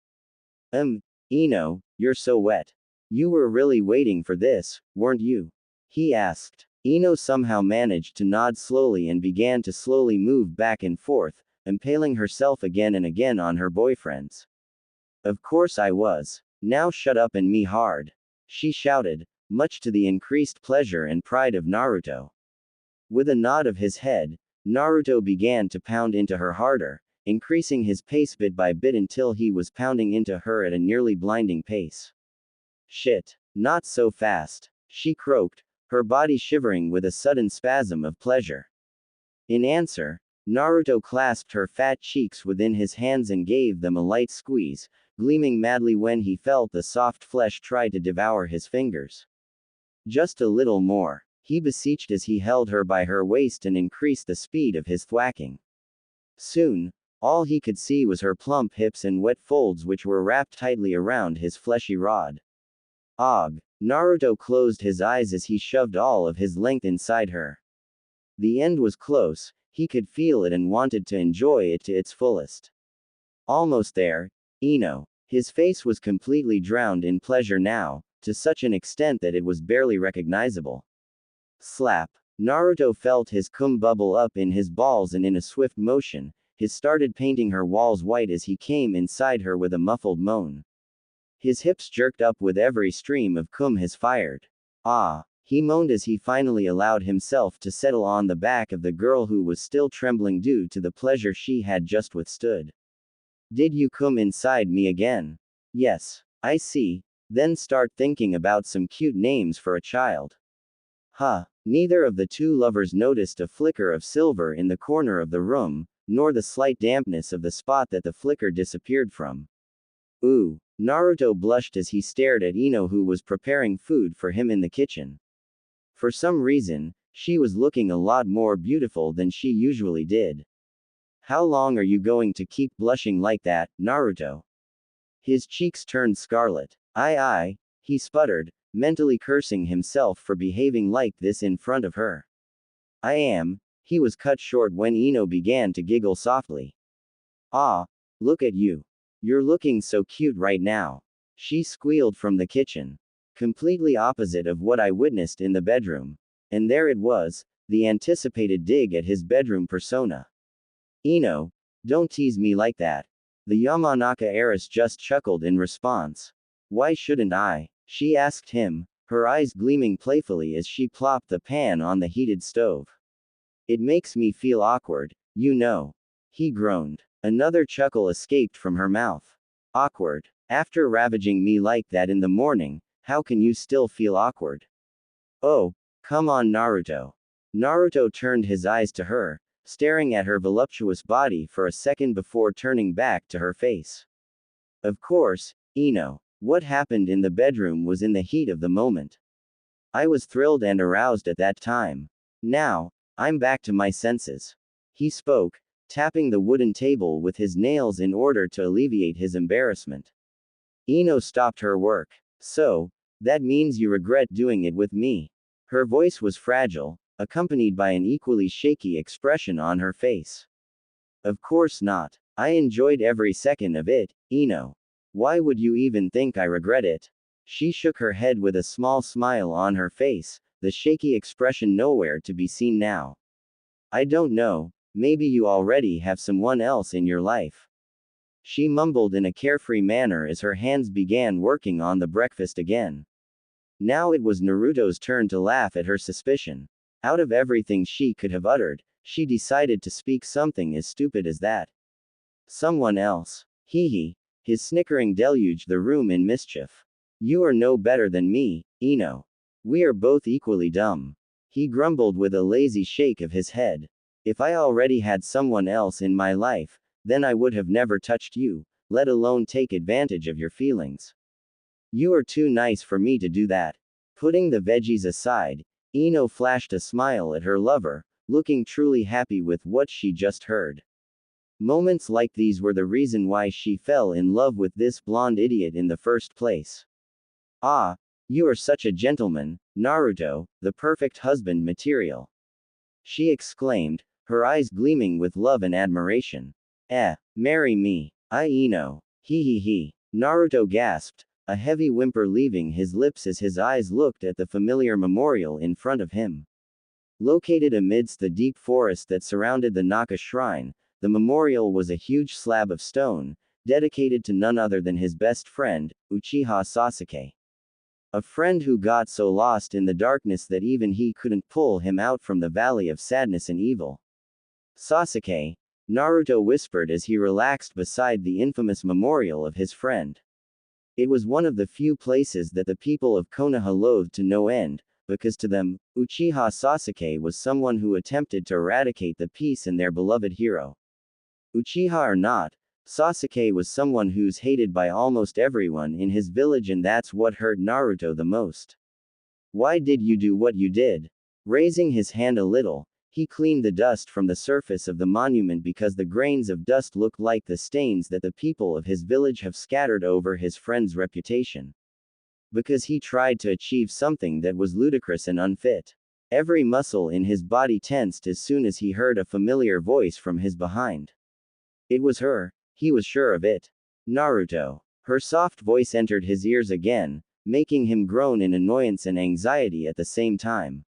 S1: Ino, you're so wet. You were really waiting for this, weren't you? He asked. Ino somehow managed to nod slowly and began to slowly move back and forth, impaling herself again and again on her boyfriends. Of course I was. Now shut up and me hard. She shouted, much to the increased pleasure and pride of Naruto. With a nod of his head, Naruto began to pound into her harder, increasing his pace bit by bit until he was pounding into her at a nearly blinding pace. Shit. Not so fast. She croaked, her body shivering with a sudden spasm of pleasure. In answer, Naruto clasped her fat cheeks within his hands and gave them a light squeeze, gleaming madly when he felt the soft flesh try to devour his fingers. Just a little more, he beseeched as he held her by her waist and increased the speed of his thwacking. Soon, all he could see was her plump hips and wet folds which were wrapped tightly around his fleshy rod. Og. Naruto closed his eyes as he shoved all of his length inside her. The end was close, he could feel it and wanted to enjoy it to its fullest. Almost there, Ino. His face was completely drowned in pleasure now, to such an extent that it was barely recognizable. Slap. Naruto felt his cum bubble up in his balls and in a swift motion, he started painting her walls white as he came inside her with a muffled moan. His hips jerked up with every stream of cum his fired. Ah. He moaned as he finally allowed himself to settle on the back of the girl who was still trembling due to the pleasure she had just withstood. Did you come inside me again? Yes. I see. Then start thinking about some cute names for a child. Huh. Neither of the two lovers noticed a flicker of silver in the corner of the room, nor the slight dampness of the spot that the flicker disappeared from. Ooh. Naruto blushed as he stared at Ino who was preparing food for him in the kitchen. For some reason, She was looking a lot more beautiful than she usually did. How long are you going to keep blushing like that, Naruto? His cheeks turned scarlet. I, he sputtered, mentally cursing himself for behaving like this in front of her. I am. He was cut short when Ino began to giggle softly. Ah, look at you. You're looking so cute right now. She squealed from the kitchen. Completely opposite of what I witnessed in the bedroom. And there it was, the anticipated dig at his bedroom persona. Ino, don't tease me like that. The Yamanaka heiress just chuckled in response. Why shouldn't I? She asked him, her eyes gleaming playfully as she plopped the pan on the heated stove. It makes me feel awkward, you know. He groaned. Another chuckle escaped from her mouth. Awkward. After ravaging me like that in the morning, how can you still feel awkward? Oh, come on, Naruto. Naruto turned his eyes to her, staring at her voluptuous body for a second before turning back to her face. Of course, Ino. What happened in the bedroom was in the heat of the moment. I was thrilled and aroused at that time. Now, I'm back to my senses. He spoke, tapping the wooden table with his nails in order to alleviate his embarrassment. Ino stopped her work. So, that means you regret doing it with me. Her voice was fragile, accompanied by an equally shaky expression on her face. Of course not. I enjoyed every second of it, Ino. Why would you even think I regret it? She shook her head with a small smile on her face, the shaky expression nowhere to be seen now. I don't know, maybe you already have someone else in your life. She mumbled in a carefree manner as her hands began working on the breakfast again. Now it was Naruto's turn to laugh at her suspicion. Out of everything she could have uttered, she decided to speak something as stupid as that. Someone else. Hee. His snickering deluged the room in mischief. You are no better than me, Ino. We are both equally dumb. He grumbled with a lazy shake of his head. If I already had someone else in my life, then I would have never touched you, let alone take advantage of your feelings. You are too nice for me to do that. Putting the veggies aside, Ino flashed a smile at her lover, looking truly happy with what she just heard. Moments like these were the reason why she fell in love with this blonde idiot in the first place. Ah, you are such a gentleman, Naruto, the perfect husband material. She exclaimed, her eyes gleaming with love and admiration. Marry me. Ino. He. Naruto gasped, a heavy whimper leaving his lips as his eyes looked at the familiar memorial in front of him. Located amidst the deep forest that surrounded the Naka shrine, the memorial was a huge slab of stone, dedicated to none other than his best friend, Uchiha Sasuke. A friend who got so lost in the darkness that even he couldn't pull him out from the valley of sadness and evil. Sasuke, Naruto whispered as he relaxed beside the infamous memorial of his friend. It was one of the few places that the people of Konoha loathed to no end, because to them, Uchiha Sasuke was someone who attempted to eradicate the peace in their beloved hero. Uchiha or not, Sasuke was someone who's hated by almost everyone in his village, and that's what hurt Naruto the most. Why did you do what you did? Raising his hand a little, he cleaned the dust from the surface of the monument because the grains of dust looked like the stains that the people of his village have scattered over his friend's reputation. Because he tried to achieve something that was ludicrous and unfit. Every muscle in his body tensed as soon as he heard a familiar voice from his behind. It was her, he was sure of it. Naruto. Her soft voice entered his ears again, making him groan in annoyance and anxiety at the same time.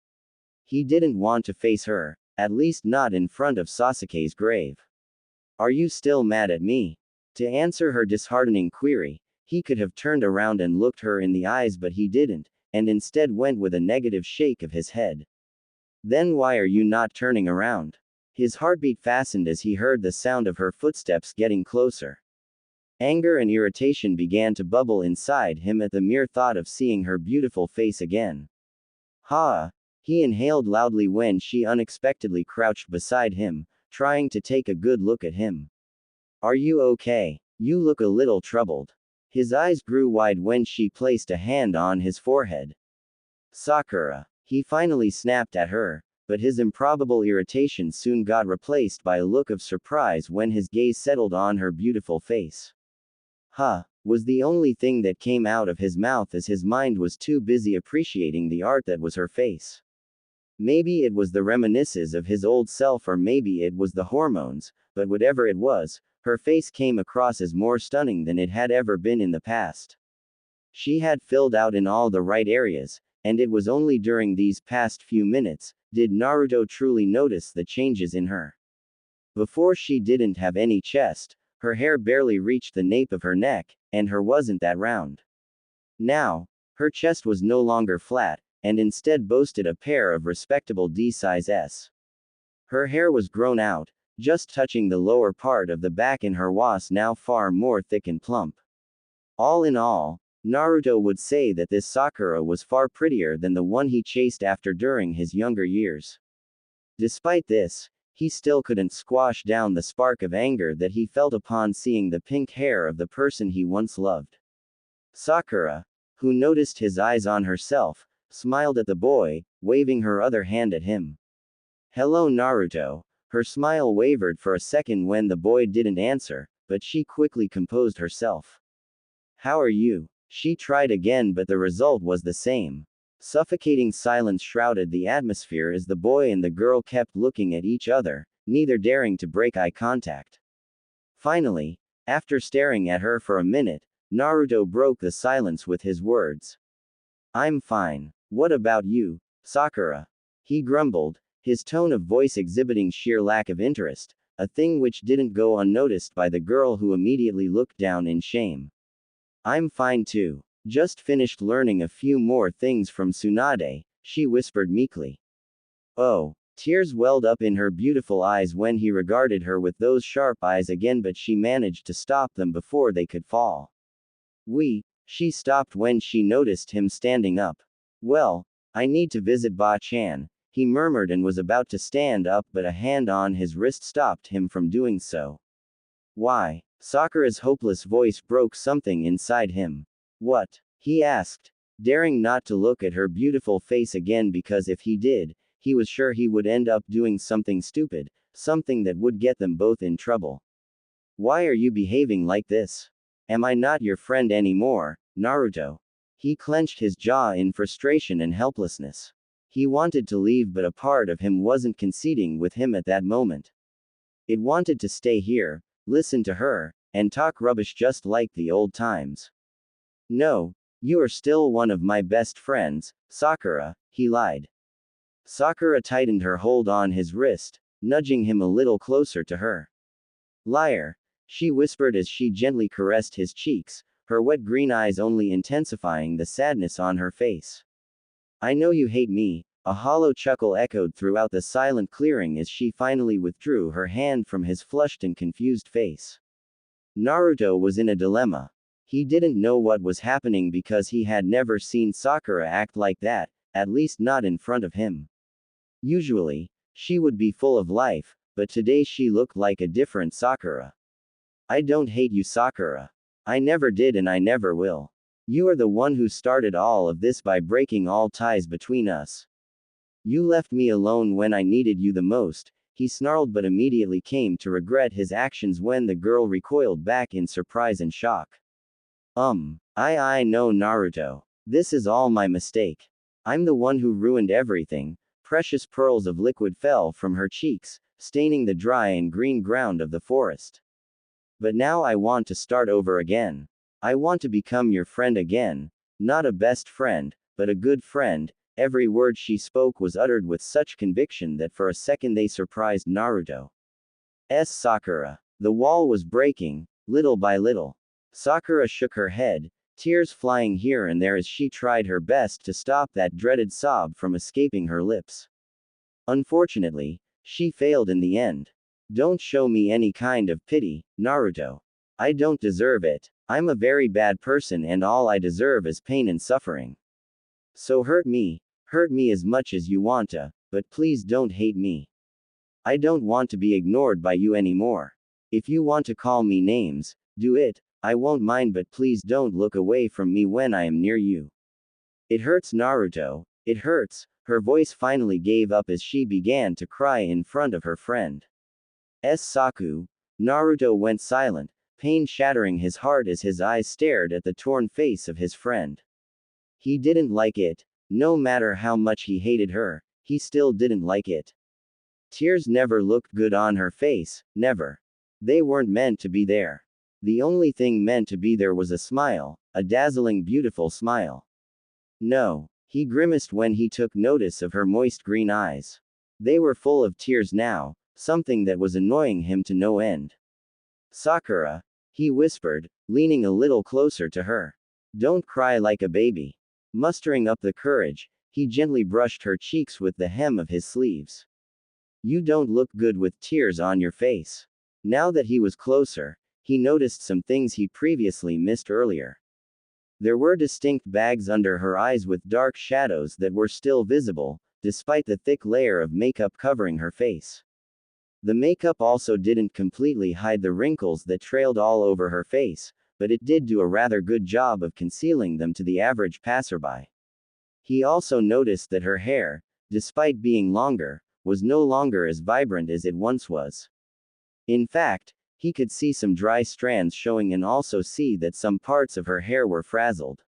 S1: He didn't want to face her, at least not in front of Sasuke's grave. Are you still mad at me? To answer her disheartening query, he could have turned around and looked her in the eyes, but he didn't, and instead went with a negative shake of his head. Then why are you not turning around? His heartbeat fastened as he heard the sound of her footsteps getting closer. Anger and irritation began to bubble inside him at the mere thought of seeing her beautiful face again. He inhaled loudly when she unexpectedly crouched beside him, trying to take a good look at him. Are you okay? You look a little troubled. His eyes grew wide when she placed a hand on his forehead. Sakura. He finally snapped at her, but his improbable irritation soon got replaced by a look of surprise when his gaze settled on her beautiful face. Huh, was the only thing that came out of his mouth as his mind was too busy appreciating the art that was her face. Maybe it was the reminiscences of his old self, or maybe it was the hormones, but whatever it was, her face came across as more stunning than it had ever been in the past. She had filled out in all the right areas, and it was only during these past few minutes did Naruto truly notice the changes in her. Before, she didn't have any chest, her hair barely reached the nape of her neck, and her wasn't that round. Now, her chest was no longer flat, and instead boasted a pair of respectable D-size S. Her hair was grown out, just touching the lower part of the back, and her was now far more thick and plump. All in all, Naruto would say that this Sakura was far prettier than the one he chased after during his younger years. Despite this, he still couldn't squash down the spark of anger that he felt upon seeing the pink hair of the person he once loved. Sakura, who noticed his eyes on herself, smiled at the boy, waving her other hand at him. "Hello, Naruto." Her smile wavered for a second when the boy didn't answer, but she quickly composed herself. "How are you?" She tried again, but the result was the same. Suffocating silence shrouded the atmosphere as the boy and the girl kept looking at each other, neither daring to break eye contact. Finally, after staring at her for a minute, Naruto broke the silence with his words. "I'm fine. What about you, Sakura?" He grumbled, his tone of voice exhibiting sheer lack of interest, a thing which didn't go unnoticed by the girl, who immediately looked down in shame. "I'm fine too. Just finished learning a few more things from Tsunade," she whispered meekly. Oh, tears welled up in her beautiful eyes when he regarded her with those sharp eyes again, but she managed to stop them before they could fall. She stopped when she noticed him standing up. "Well, I need to visit Ba-chan," he murmured, and was about to stand up, but a hand on his wrist stopped him from doing so. "Why?" Sakura's hopeless voice broke something inside him. "What?" he asked, daring not to look at her beautiful face again, because if he did, he was sure he would end up doing something stupid, something that would get them both in trouble. "Why are you behaving like this? Am I not your friend anymore, Naruto?" He clenched his jaw in frustration and helplessness. He wanted to leave, but a part of him wasn't conceding with him at that moment. It wanted to stay here, listen to her, and talk rubbish just like the old times. "No, you are still one of my best friends, Sakura," he lied. Sakura tightened her hold on his wrist, nudging him a little closer to her. "Liar," she whispered as she gently caressed his cheeks, her wet green eyes only intensifying the sadness on her face. "I know you hate me." A hollow chuckle echoed throughout the silent clearing as she finally withdrew her hand from his flushed and confused face. Naruto was in a dilemma. He didn't know what was happening because he had never seen Sakura act like that, at least not in front of him. Usually, she would be full of life, but today she looked like a different Sakura. "I don't hate you, Sakura. I never did and I never will. You are the one who started all of this by breaking all ties between us. You left me alone when I needed you the most," he snarled, but immediately came to regret his actions when the girl recoiled back in surprise and shock. I know, Naruto. This is all my mistake. I'm the one who ruined everything." Precious pearls of liquid fell from her cheeks, staining the dry and green ground of the forest. "But now I want to start over again. I want to become your friend again. Not a best friend, but a good friend." Every word she spoke was uttered with such conviction that for a second they surprised Naruto's Sakura. The wall was breaking, little by little. Sakura shook her head, tears flying here and there as she tried her best to stop that dreaded sob from escaping her lips. Unfortunately, she failed in the end. "Don't show me any kind of pity, Naruto. I don't deserve it. I'm a very bad person and all I deserve is pain and suffering. So hurt me as much as you want to, but please don't hate me. I don't want to be ignored by you anymore. If you want to call me names, do it, I won't mind, but please don't look away from me when I am near you. It hurts, Naruto, it hurts." Her voice finally gave up as she began to cry in front of her friend. Saku. Naruto went silent, pain shattering his heart as his eyes stared at the torn face of his friend. He didn't like it. No matter how much he hated her, he still didn't like it. Tears never looked good on her face, never. They weren't meant to be there. The only thing meant to be there was a smile, a dazzling beautiful smile. No. He grimaced when he took notice of her moist green eyes. They were full of tears now, something that was annoying him to no end. Sakura, he whispered, leaning a little closer to her. Don't cry like a baby. Mustering up the courage, he gently brushed her cheeks with the hem of his sleeves. You don't look good with tears on your face. Now that he was closer, he noticed some things he previously missed earlier. There were distinct bags under her eyes with dark shadows that were still visible, despite the thick layer of makeup covering her face. The makeup also didn't completely hide the wrinkles that trailed all over her face, but it did do a rather good job of concealing them to the average passerby. He also noticed that her hair, despite being longer, was no longer as vibrant as it once was. In fact, he could see some dry strands showing and also see that some parts of her hair were frazzled.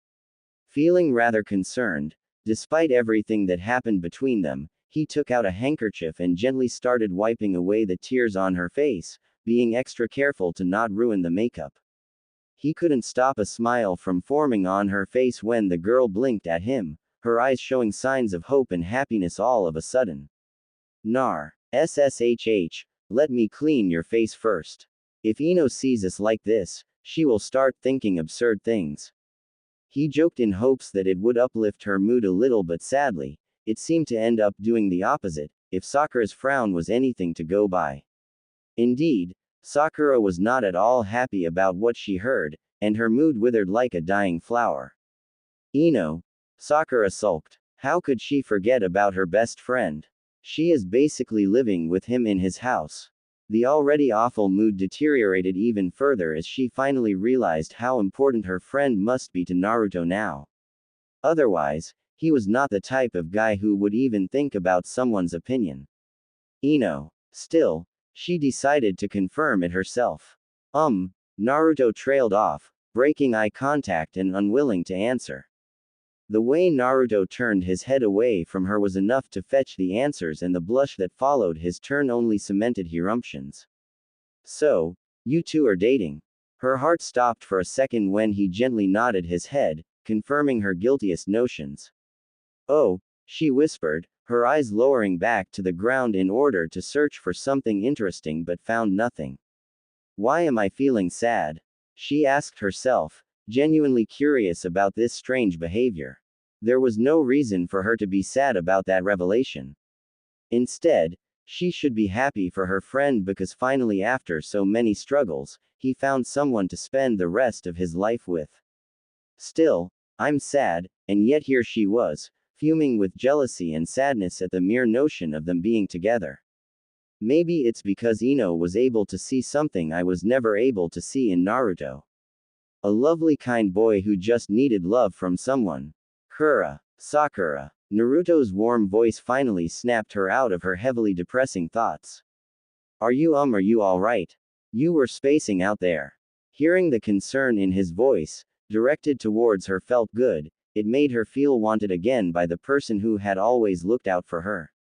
S1: Feeling rather concerned, despite everything that happened between them, he took out a handkerchief and gently started wiping away the tears on her face, being extra careful to not ruin the makeup. He couldn't stop a smile from forming on her face when the girl blinked at him, her eyes showing signs of hope and happiness all of a sudden. Nar. SSHH, let me clean your face first. If Ino sees us like this, she will start thinking absurd things. He joked in hopes that it would uplift her mood a little, but sadly, it seemed to end up doing the opposite, if Sakura's frown was anything to go by. Indeed, Sakura was not at all happy about what she heard, and her mood withered like a dying flower. Ino. Sakura sulked. How could she forget about her best friend? She is basically living with him in his house. The already awful mood deteriorated even further as she finally realized how important her friend must be to Naruto now. Otherwise, he was not the type of guy who would even think about someone's opinion. Ino. Still, she decided to confirm it herself. Naruto trailed off, breaking eye contact and unwilling to answer. The way Naruto turned his head away from her was enough to fetch the answers, and the blush that followed his turn only cemented her assumptions. So, you two are dating? Her heart stopped for a second when he gently nodded his head, confirming her guiltiest notions. Oh, she whispered, her eyes lowering back to the ground in order to search for something interesting but found nothing. Why am I feeling sad? She asked herself, genuinely curious about this strange behavior. There was no reason for her to be sad about that revelation. Instead, she should be happy for her friend because finally, after so many struggles, he found someone to spend the rest of his life with. Still, I'm sad, and yet here she was, fuming with jealousy and sadness at the mere notion of them being together. Maybe it's because Ino was able to see something I was never able to see in Naruto. A lovely kind boy who just needed love from someone. Sakura. Naruto's warm voice finally snapped her out of her heavily depressing thoughts. Are you alright? You were spacing out there. Hearing the concern in his voice, directed towards her, felt good. It made her feel wanted again by the person who had always looked out for her.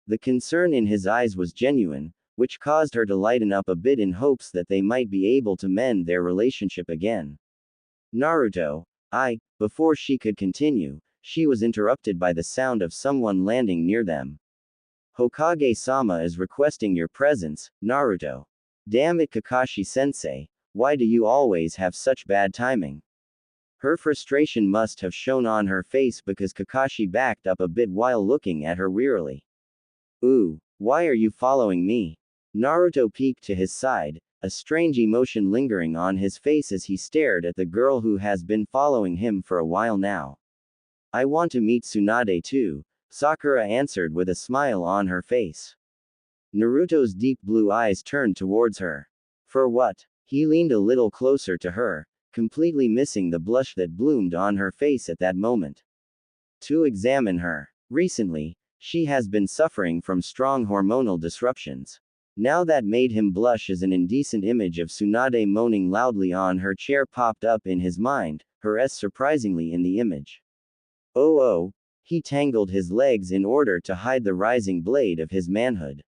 S1: The concern in his eyes was genuine, which caused her to lighten up a bit in hopes that they might be able to mend their relationship again. Naruto. Before she could continue, she was interrupted by the sound of someone landing near them. Hokage-sama is requesting your presence, Naruto. Damn it, Kakashi-sensei, why do you always have such bad timing? Her frustration must have shown on her face because Kakashi backed up a bit while looking at her wearily. Ooh, why are you following me? Naruto peeked to his side, a strange emotion lingering on his face as he stared at the girl who has been following him for a while now. I want to meet Tsunade too, Sakura answered with a smile on her face. Naruto's deep blue eyes turned towards her. For what? He leaned a little closer to her, completely missing the blush that bloomed on her face at that moment. To examine her. Recently, she has been suffering from strong hormonal disruptions. Now that made him blush as an indecent image of Tsunade moaning loudly on her chair popped up in his mind, her S surprisingly in the image. Oh, he tangled his legs in order to hide the rising blade of his manhood.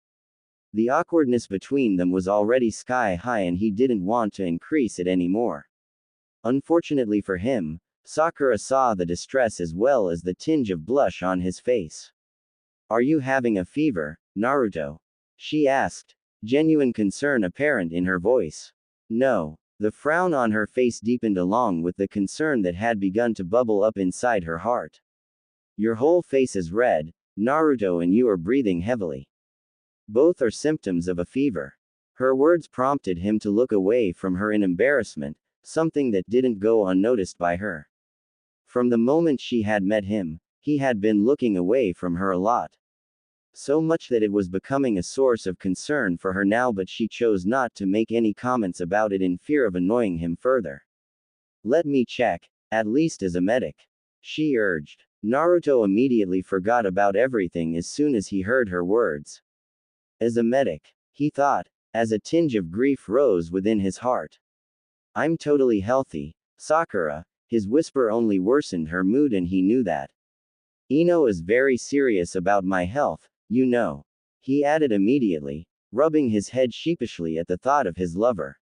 S1: The awkwardness between them was already sky high and he didn't want to increase it anymore. Unfortunately for him, Sakura saw the distress as well as the tinge of blush on his face. Are you having a fever, Naruto? She asked, genuine concern apparent in her voice. No. The frown on her face deepened along with the concern that had begun to bubble up inside her heart. Your whole face is red, Naruto, and you are breathing heavily. Both are symptoms of a fever. Her words prompted him to look away from her in embarrassment, something that didn't go unnoticed by her. From the moment she had met him, he had been looking away from her a lot. So much that it was becoming a source of concern for her now, but she chose not to make any comments about it in fear of annoying him further. Let me check, at least as a medic, she urged. Naruto immediately forgot about everything as soon as he heard her words. As a medic, he thought, as a tinge of grief rose within his heart. I'm totally healthy, Sakura. His whisper only worsened her mood and he knew that. Ino is very serious about my health, you know. He added immediately, rubbing his head sheepishly at the thought of his lover.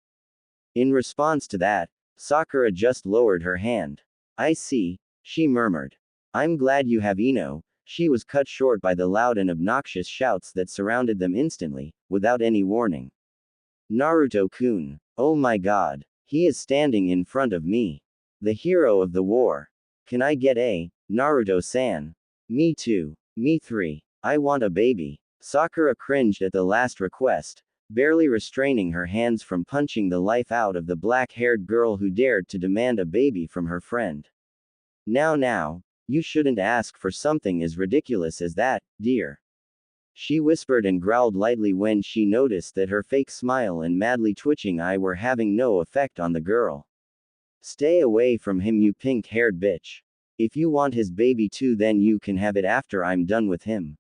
S1: In response to that, Sakura just lowered her hand. I see, she murmured. I'm glad you have Ino. She was cut short by the loud and obnoxious shouts that surrounded them instantly, without any warning. Naruto-kun. Oh my god. He is standing in front of me. The hero of the war. Can I get a, Naruto-san? Me too. Me three. I want a baby. Sakura cringed at the last request, barely restraining her hands from punching the life out of the black-haired girl who dared to demand a baby from her friend. Now, you shouldn't ask for something as ridiculous as that, dear. She whispered and growled lightly when she noticed that her fake smile and madly twitching eye were having no effect on the girl. Stay away from him, you pink-haired bitch. If you want his baby too, then you can have it after I'm done with him.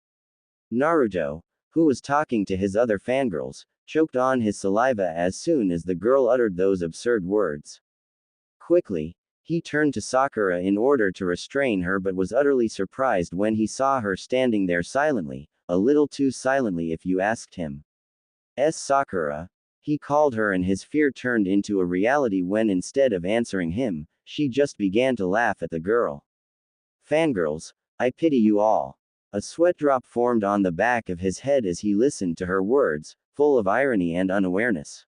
S1: Naruto, who was talking to his other fangirls, choked on his saliva as soon as the girl uttered those absurd words. Quickly, he turned to Sakura in order to restrain her, but was utterly surprised when he saw her standing there silently, a little too silently if you asked him. Sakura. He called her and his fear turned into a reality when instead of answering him, she just began to laugh at the girl. Fangirls, I pity you all. A sweat drop formed on the back of his head as he listened to her words, full of irony and unawareness.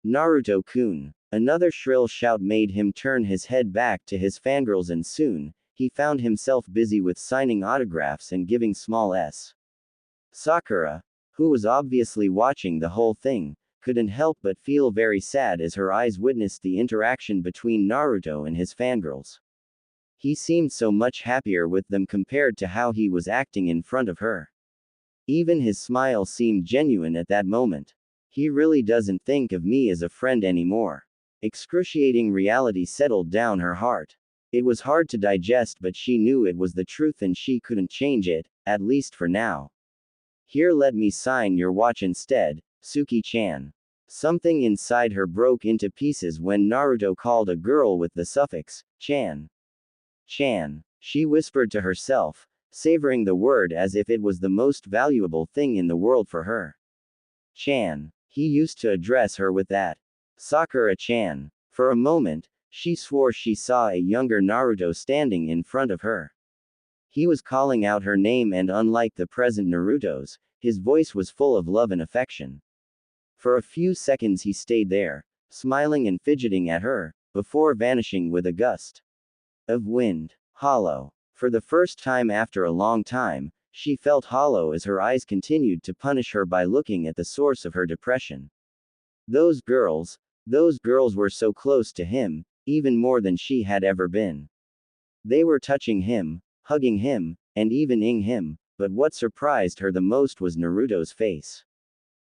S1: Naruto-kun. Another shrill shout made him turn his head back to his fangirls and soon, he found himself busy with signing autographs and giving small s. Sakura, who was obviously watching the whole thing, couldn't help but feel very sad as her eyes witnessed the interaction between Naruto and his fangirls. He seemed so much happier with them compared to how he was acting in front of her. Even his smile seemed genuine at that moment. He really doesn't think of me as a friend anymore. Excruciating reality settled down her heart. It was hard to digest, but she knew it was the truth and she couldn't change it, at least for now. Here, let me sign your watch instead, Suki-chan. Something inside her broke into pieces when Naruto called a girl with the suffix, chan. Chan. She whispered to herself, savoring the word as if it was the most valuable thing in the world for her. Chan. He used to address her with that. Sakura-chan. For a moment, she swore she saw a younger Naruto standing in front of her. He was calling out her name, and unlike the present Naruto's, his voice was full of love and affection. For a few seconds he stayed there, smiling and fidgeting at her, before vanishing with a gust of wind. Hollow. For the first time after a long time, she felt hollow as her eyes continued to punish her by looking at the source of her depression. Those girls were so close to him, even more than she had ever been. They were touching him, hugging him, and even ing him, but what surprised her the most was Naruto's face.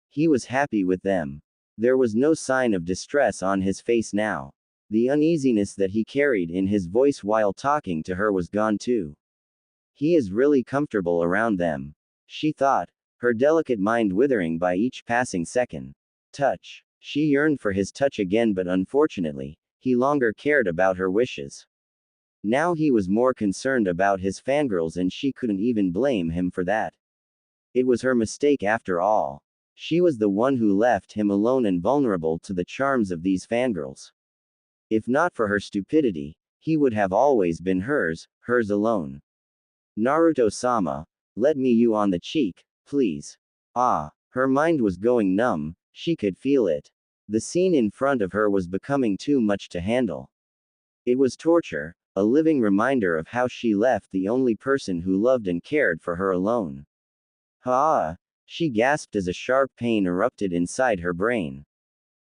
S1: He was happy with them. There was no sign of distress on his face now. The uneasiness that he carried in his voice while talking to her was gone too. He is really comfortable around them, she thought, her delicate mind withering by each passing second. Touch. She yearned for his touch again, but unfortunately, he longer cared about her wishes. Now he was more concerned about his fangirls, and she couldn't even blame him for that. It was her mistake after all. She was the one who left him alone and vulnerable to the charms of these fangirls. If not for her stupidity, he would have always been hers alone. Naruto-sama, let me you on the cheek, please. Ah, her mind was going numb, she could feel it. The scene in front of her was becoming too much to handle. It was torture, a living reminder of how she left the only person who loved and cared for her alone. Ah! She gasped as a sharp pain erupted inside her brain.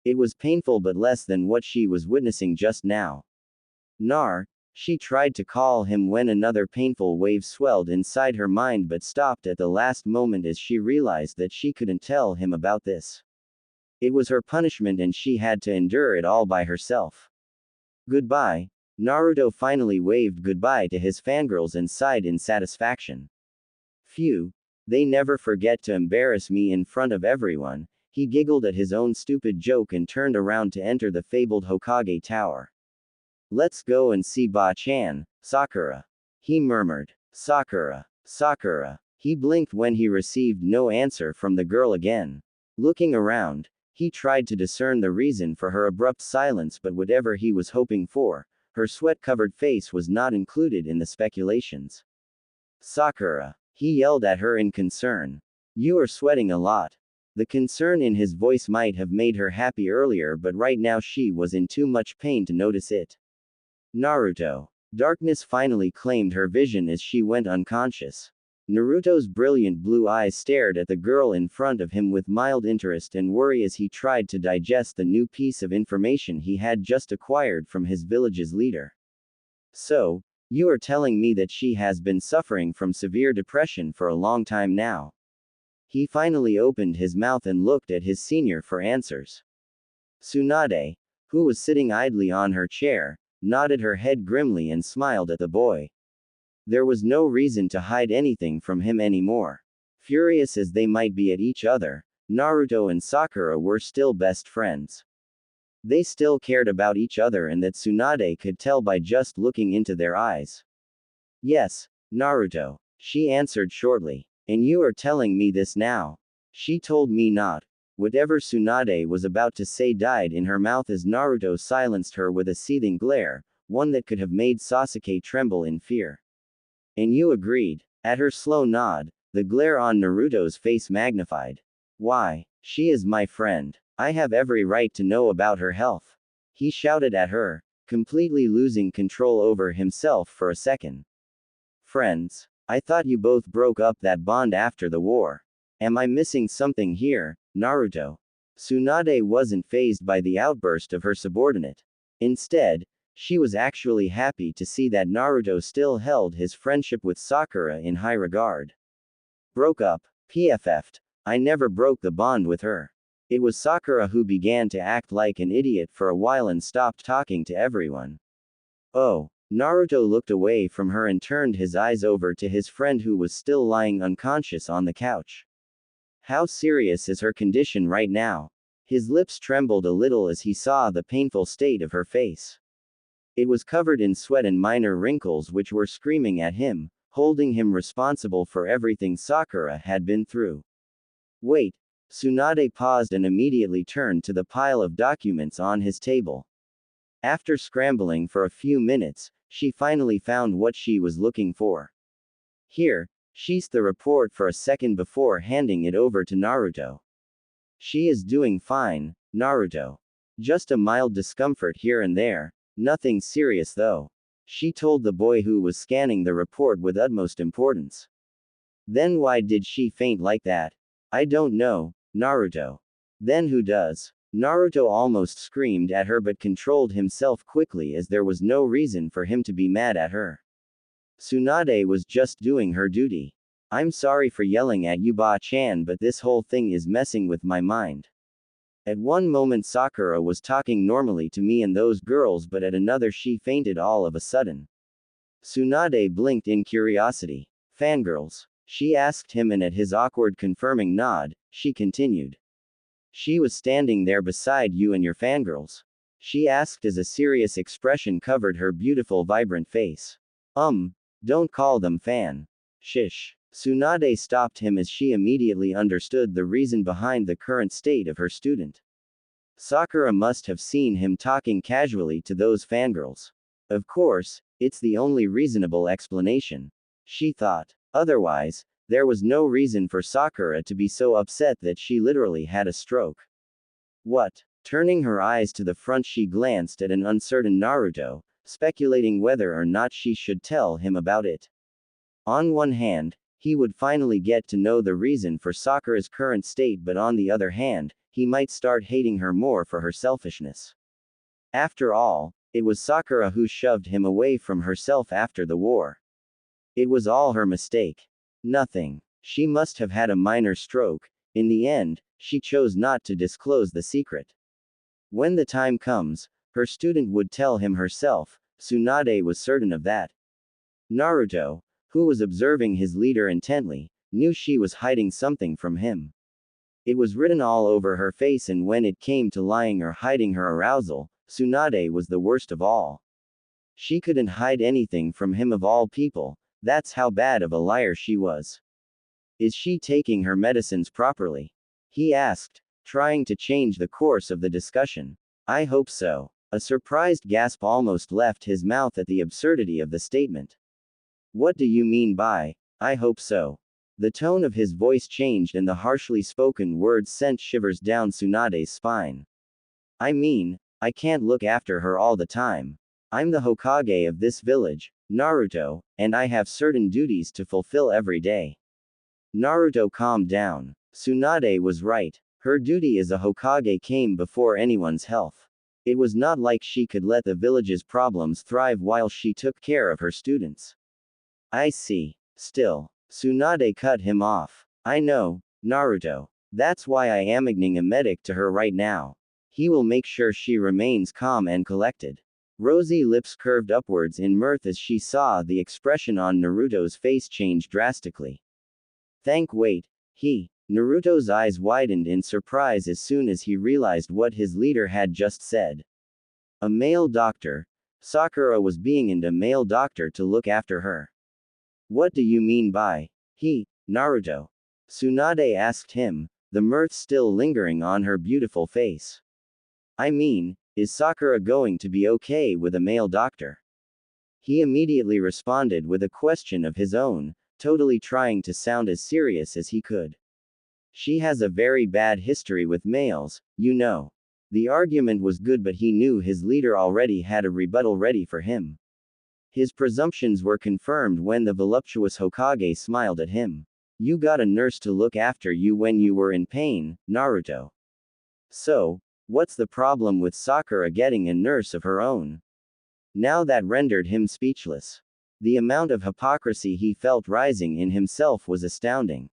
S1: It was painful, but less than what she was witnessing just now. She tried to call him when another painful wave swelled inside her mind, but stopped at the last moment as she realized that she couldn't tell him about this. It was her punishment and she had to endure it all by herself. Goodbye. Naruto finally waved goodbye to his fangirls and sighed in satisfaction. Phew. They never forget to embarrass me in front of everyone. He giggled at his own stupid joke and turned around to enter the fabled Hokage tower. Let's go and see Ba-chan, Sakura. He murmured. Sakura. Sakura. He blinked when he received no answer from the girl again. Looking around, he tried to discern the reason for her abrupt silence, but whatever he was hoping for, her sweat-covered face was not included in the speculations. Sakura. He yelled at her in concern. You are sweating a lot. The concern in his voice might have made her happy earlier, but right now she was in too much pain to notice it. Naruto. Darkness finally claimed her vision as she went unconscious. Naruto's brilliant blue eyes stared at the girl in front of him with mild interest and worry as he tried to digest the new piece of information he had just acquired from his village's leader. So, you are telling me that she has been suffering from severe depression for a long time now. He finally opened his mouth and looked at his senior for answers. Tsunade, who was sitting idly on her chair, nodded her head grimly and smiled at the boy. There was no reason to hide anything from him anymore. Furious as they might be at each other, Naruto and Sakura were still best friends. They still cared about each other, and that Tsunade could tell by just looking into their eyes. Yes, Naruto, she answered shortly. And you are telling me this now? She told me not. Whatever Tsunade was about to say died in her mouth as Naruto silenced her with a seething glare, one that could have made Sasuke tremble in fear. And you agreed. At her slow nod, the glare on Naruto's face magnified. Why, she is my friend. I have every right to know about her health. He shouted at her, completely losing control over himself for a second. Friends? I thought you both broke up that bond after the war. Am I missing something here, Naruto? Tsunade wasn't fazed by the outburst of her subordinate. Instead, she was actually happy to see that Naruto still held his friendship with Sakura in high regard. Broke up? PFF'd. I never broke the bond with her. It was Sakura who began to act like an idiot for a while and stopped talking to everyone. Oh. Naruto looked away from her and turned his eyes over to his friend who was still lying unconscious on the couch. How serious is her condition right now? His lips trembled a little as he saw the painful state of her face. It was covered in sweat and minor wrinkles which were screaming at him, holding him responsible for everything Sakura had been through. Wait. Tsunade paused and immediately turned to the pile of documents on his table. After scrambling for a few minutes, she finally found what she was looking for. Here, she's the report for a second before handing it over to Naruto. She is doing fine, Naruto. Just a mild discomfort here and there, nothing serious though. She told the boy who was scanning the report with utmost importance. Then why did she faint like that? I don't know, Naruto. Then who does? Naruto almost screamed at her but controlled himself quickly as there was no reason for him to be mad at her. Tsunade was just doing her duty. I'm sorry for yelling at you, Ba-chan, but this whole thing is messing with my mind. At one moment Sakura was talking normally to me and those girls, but at another she fainted all of a sudden. Tsunade blinked in curiosity. Fangirls? She asked him, and at his awkward confirming nod, she continued. She was standing there beside you and your fangirls? She asked as a serious expression covered her beautiful vibrant face. Don't call them fan. Shish. Tsunade stopped him as she immediately understood the reason behind the current state of her student. Sakura must have seen him talking casually to those fangirls. Of course, it's the only reasonable explanation. She thought. Otherwise, there was no reason for Sakura to be so upset that she literally had a stroke. What? Turning her eyes to the front, she glanced at an uncertain Naruto, speculating whether or not she should tell him about it. On one hand, he would finally get to know the reason for Sakura's current state, but on the other hand, he might start hating her more for her selfishness. After all, it was Sakura who shoved him away from herself after the war. It was all her mistake. Nothing. She must have had a minor stroke. In the end, she chose not to disclose the secret. When the time comes, her student would tell him herself. Tsunade was certain of that. Naruto, who was observing his leader intently, knew she was hiding something from him. It was written all over her face, and when it came to lying or hiding her arousal, Tsunade was the worst of all. She couldn't hide anything from him of all people. That's how bad of a liar she was. Is she taking her medicines properly? He asked, trying to change the course of the discussion. I hope so. A surprised gasp almost left his mouth at the absurdity of the statement. What do you mean by, I hope so? The tone of his voice changed and the harshly spoken words sent shivers down Tsunade's spine. I mean, I can't look after her all the time. I'm the Hokage of this village, Naruto, and I have certain duties to fulfill every day. Naruto calmed down. Tsunade was right. Her duty as a Hokage came before anyone's health. It was not like she could let the village's problems thrive while she took care of her students. I see. Still, Tsunade cut him off. I know, Naruto. That's why I am igning a medic to her right now. He will make sure she remains calm and collected. Rosy lips curved upwards in mirth as she saw the expression on Naruto's face change drastically. Wait. Naruto's eyes widened in surprise as soon as he realized what his leader had just said. A male doctor? Sakura was being in a male doctor to look after her. What do you mean by, Naruto? Tsunade asked him, the mirth still lingering on her beautiful face. I mean, is Sakura going to be okay with a male doctor? He immediately responded with a question of his own, totally trying to sound as serious as he could. She has a very bad history with males, you know. The argument was good, but he knew his leader already had a rebuttal ready for him. His presumptions were confirmed when the voluptuous Hokage smiled at him. You got a nurse to look after you when you were in pain, Naruto. So, what's the problem with Sakura getting a nurse of her own? Now that rendered him speechless. The amount of hypocrisy he felt rising in himself was astounding.